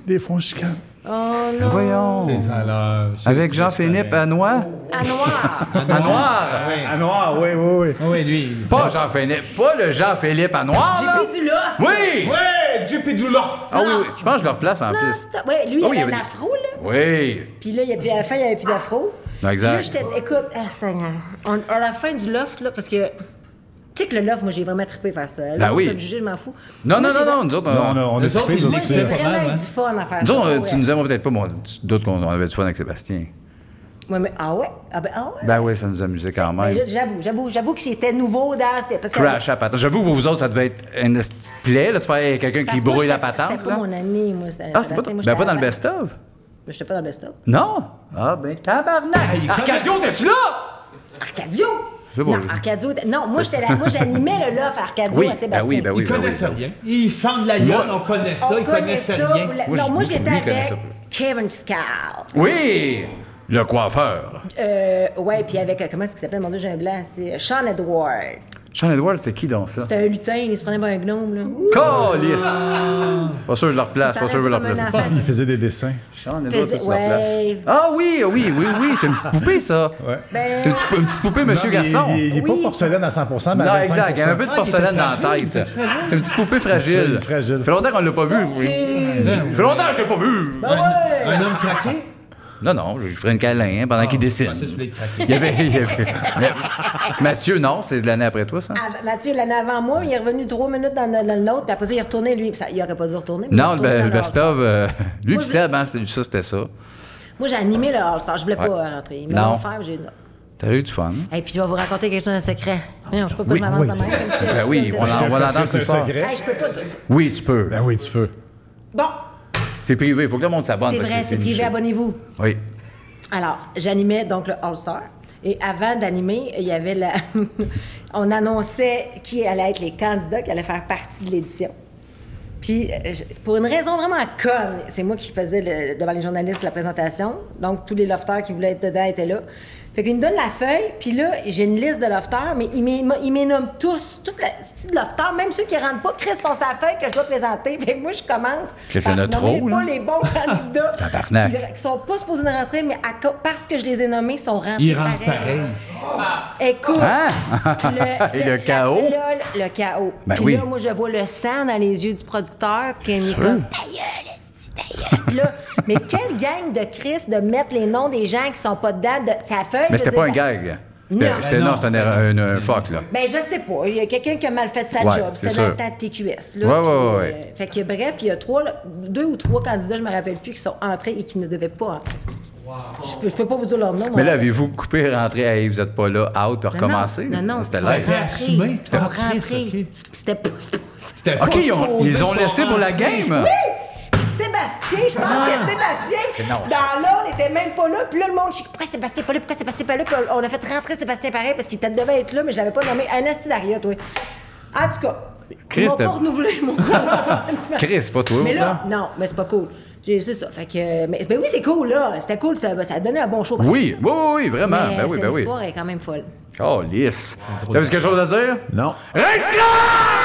S4: Des fois, on chicane.
S5: Oh non.
S2: Voyons.
S3: C'est de valeur. C'est
S2: Avec Jean-Philippe Anois.
S5: Anoir.
S2: Anoir.
S4: À Noir, oui, oui, oui.
S3: Ah oui, lui.
S2: Pas Jean-Philippe. Pas le Jean-Philippe Anoir.
S5: J'ai
S2: là.
S5: pris du loft.
S2: Oui.
S3: Ouais, JP Doulon!
S2: Ah oui. Je pense que je le replace en
S5: Non,
S2: plus.
S5: stop. Ouais, lui,
S2: Ah oui,
S5: il avait
S2: il y
S5: un
S2: avait-
S5: afro, là.
S2: Oui.
S5: Puis là, à la fin, il n'y avait plus d'afro.
S2: Exact.
S5: Puis là, j'étais... Écoute, Seigneur, à la fin du loft, là, parce que... Tu sais que le loft, moi, j'ai vraiment trippé faire ça. Là,
S2: Ben oui.
S5: on peut me juger, je m'en fous.
S2: Non,
S5: Moi,
S2: non,
S5: j'ai
S2: non, nous autres,
S4: On a
S3: Eux autres,
S4: trippé,
S3: ils
S4: nous
S5: Moi,
S4: aussi.
S5: j'ai
S3: C'est
S5: vraiment
S3: pas mal,
S5: eu
S3: hein.
S5: du fun à faire
S2: nous
S5: ça.
S2: autres,
S5: ouais.
S2: tu nous aimes peut-être pas, mais tu doutes qu'on avait du fun avec Sébastien.
S5: Ouais, mais, ah ouais? Ah ben, ah ouais?
S2: Ben oui, ça nous amusait quand
S5: Ben,
S2: même.
S5: j'avoue que c'était nouveau dans ce que... Parce que
S2: Crash à patente. J'avoue que vous autres, ça devait être une petite plaie, là, de faire quelqu'un
S5: parce
S2: qui
S5: que moi,
S2: brouille la
S5: j'étais-
S2: patente.
S5: C'était pas
S2: là.
S5: mon ami, moi.
S2: Ah, c'est pas, ben, pas dans le best-of?
S5: J'étais pas dans le best-of.
S2: Non? Ah, ben, tabarnak! Arcadio, t'es-tu là?
S5: Arcadio!
S2: C'est bon,
S5: Non,
S2: je-
S5: Arcadio... Non, moi, moi, j'animais le loft à Arcadio
S2: Oui,
S5: à Sébastien.
S2: ben oui, ben oui.
S3: Ils connaissent rien. Ils fendent la gueule, on connaît ça,
S5: On
S3: ils
S5: connaît
S3: connaissent
S5: ça
S3: rien.
S5: pour la-
S2: Moi,
S5: Non, moi,
S2: lui,
S5: j'étais
S2: il connaît
S5: avec
S2: ça.
S5: Kevin Scout.
S2: Oui! Le coiffeur.
S5: Ouais, puis avec, comment est-ce qu'il s'appelle, mon Dieu, j'ai un blanc, c'est Sean Edward.
S2: Sean Edward, c'est qui dans ça?
S5: C'était un lutin, il se prenait pour un gnome, là.
S2: Calice! Pas sûr que je le replace, pas sûr que je le replace.
S4: Il faisait des dessins.
S2: Sean Edward,
S5: Faisait-
S2: tu le replaces.
S5: ouais.
S2: Ah oui, c'était une petite poupée, ça.
S4: Ouais.
S5: Ben,
S2: C'était une petite poupée, monsieur garçon.
S4: Il est pas
S5: Oui.
S4: porcelaine à 100 mais
S2: Non,
S4: à 25
S2: exact. Il y a un peu de porcelaine dans la tête. C'est une petite poupée fragile.
S4: Fragile.
S2: Ça fait longtemps qu'on l'a pas vu. Oui. Ça fait longtemps que je l'ai pas vu.
S5: ben ouais!
S3: Un homme craqué?
S2: Non, je ferai une câlin pendant qu'il dessine.
S3: Ça, tu l'as craqué.
S2: Il y avait... Mathieu, non, c'est de l'année après toi, ça?
S5: Mathieu, l'année avant moi, il est revenu 3 minutes dans le nôtre, puis après ça, il est retourné, lui. Ça, il aurait pas dû retourner. Mais il est
S2: Non,
S5: retourné dans
S2: le best-of, lui
S5: Moi,
S2: puis Seb, hein, ça, c'était ça.
S5: Moi, j'ai animé le All-Star. Je voulais pas rentrer. Mais
S2: Non.
S5: mon frère, j'ai.
S2: T'as eu du fun.
S5: Et puis, je vais vous raconter quelque chose de secret. Non, je peux pas que je m'avance de même. Comme si
S2: Ben oui, on va l'entendre
S4: c'est
S2: plus
S4: un
S2: fort.
S4: secret.
S5: Hey, je peux pas dire ça.
S2: Oui, tu peux.
S4: Ben oui, tu peux.
S5: Bon,
S2: C'est privé, il faut que le monde s'abonne.
S5: c'est
S2: parce que
S5: vrai, c'est privé,
S2: niché.
S5: abonnez-vous.
S2: Oui.
S5: Alors, j'animais donc le All-Star. Et avant d'animer, il y avait la. On annonçait qui allait être les candidats qui allaient faire partie de l'édition. Puis, pour une raison vraiment conne, c'est moi qui faisais devant les journalistes la présentation. Donc, tous les lofters qui voulaient être dedans étaient là. Fait qu'il me donne la feuille, puis là, j'ai une liste de lofters, mais il m'énomme tous, toute la style de lofters, même ceux qui rentrent pas. Chris font sa feuille que je dois présenter. Fait que moi, je commence
S2: Chris, il y en a trop,
S5: nommer
S2: là.
S5: pas les bons candidats
S2: Tabarnak.
S5: qui sont pas supposés de rentrer, mais parce que je les ai nommés, ils sont rentrés
S3: Il rentre pareil.
S5: Écoute,
S2: Et le chaos?
S5: Le chaos.
S2: Ben
S5: Puis
S2: oui.
S5: là, moi, je vois le sang dans les yeux du producteur qui est
S2: sûr.
S5: comme ta gueule, esti, ta gueule. Puis là, mais quelle gang de Chris de mettre les noms des gens qui sont pas dedans de sa feuille.
S2: Mais
S5: je
S2: c'était
S5: veux
S2: pas un
S5: dire,
S2: gag.
S5: Non.
S2: C'était un fuck, là.
S5: Ben, je sais pas. Il y a quelqu'un qui a mal fait sa
S2: Ouais,
S5: job.
S2: c'est
S5: C'était dans
S2: sûr.
S5: le temps de TQS. Là,
S2: Ouais.
S5: puis, fait que, bref, il y a 2 ou 3 candidats, je me rappelle plus, qui sont entrés et qui ne devaient pas entrer. Je peux pas vous dire leur nom.
S2: Mais
S5: moi.
S2: là, avez-vous coupé, rentré, hey, vous êtes pas là, out, puis recommencer?
S5: Non.
S2: C'était
S5: ils sont
S2: live.
S3: C'était
S5: rentrés.
S3: assumé.
S5: Ils sont
S3: Ah, Chris,
S5: rentrés.
S3: ok.
S5: Puis c'était pas supposé.
S3: C'était
S2: OK,
S3: pas
S2: ils ont
S3: supposé
S2: laissé
S3: qu'ils
S2: pour la
S3: sont
S2: game.
S5: Puis Sébastien, je pense que Sébastien, dans l'ordre, n'était même pas là. Puis là, le monde, je sais pourquoi Sébastien pas là, pourquoi Sébastien pas là. Puis on a fait rentrer Sébastien pareil parce qu'il devait être là, mais je l'avais pas nommé. Anastie Daria, toi. En tout cas,
S2: Chris,
S5: ils m'ont
S2: t'as-
S5: pas renouvelé mon contrat.
S2: Chris, c'est pas toi.
S5: Mais là,
S2: hein?
S5: non, mais c'est pas cool. C'est ça. Fait que, mais oui, c'est cool, là. C'était cool, ça a donné un bon show.
S2: Oui, vraiment.
S5: Mais
S2: Ben oui.
S5: l'histoire est quand même folle.
S2: Oh, lisse. T'as quelque chose à dire?
S4: Non.
S2: Rince-Crème!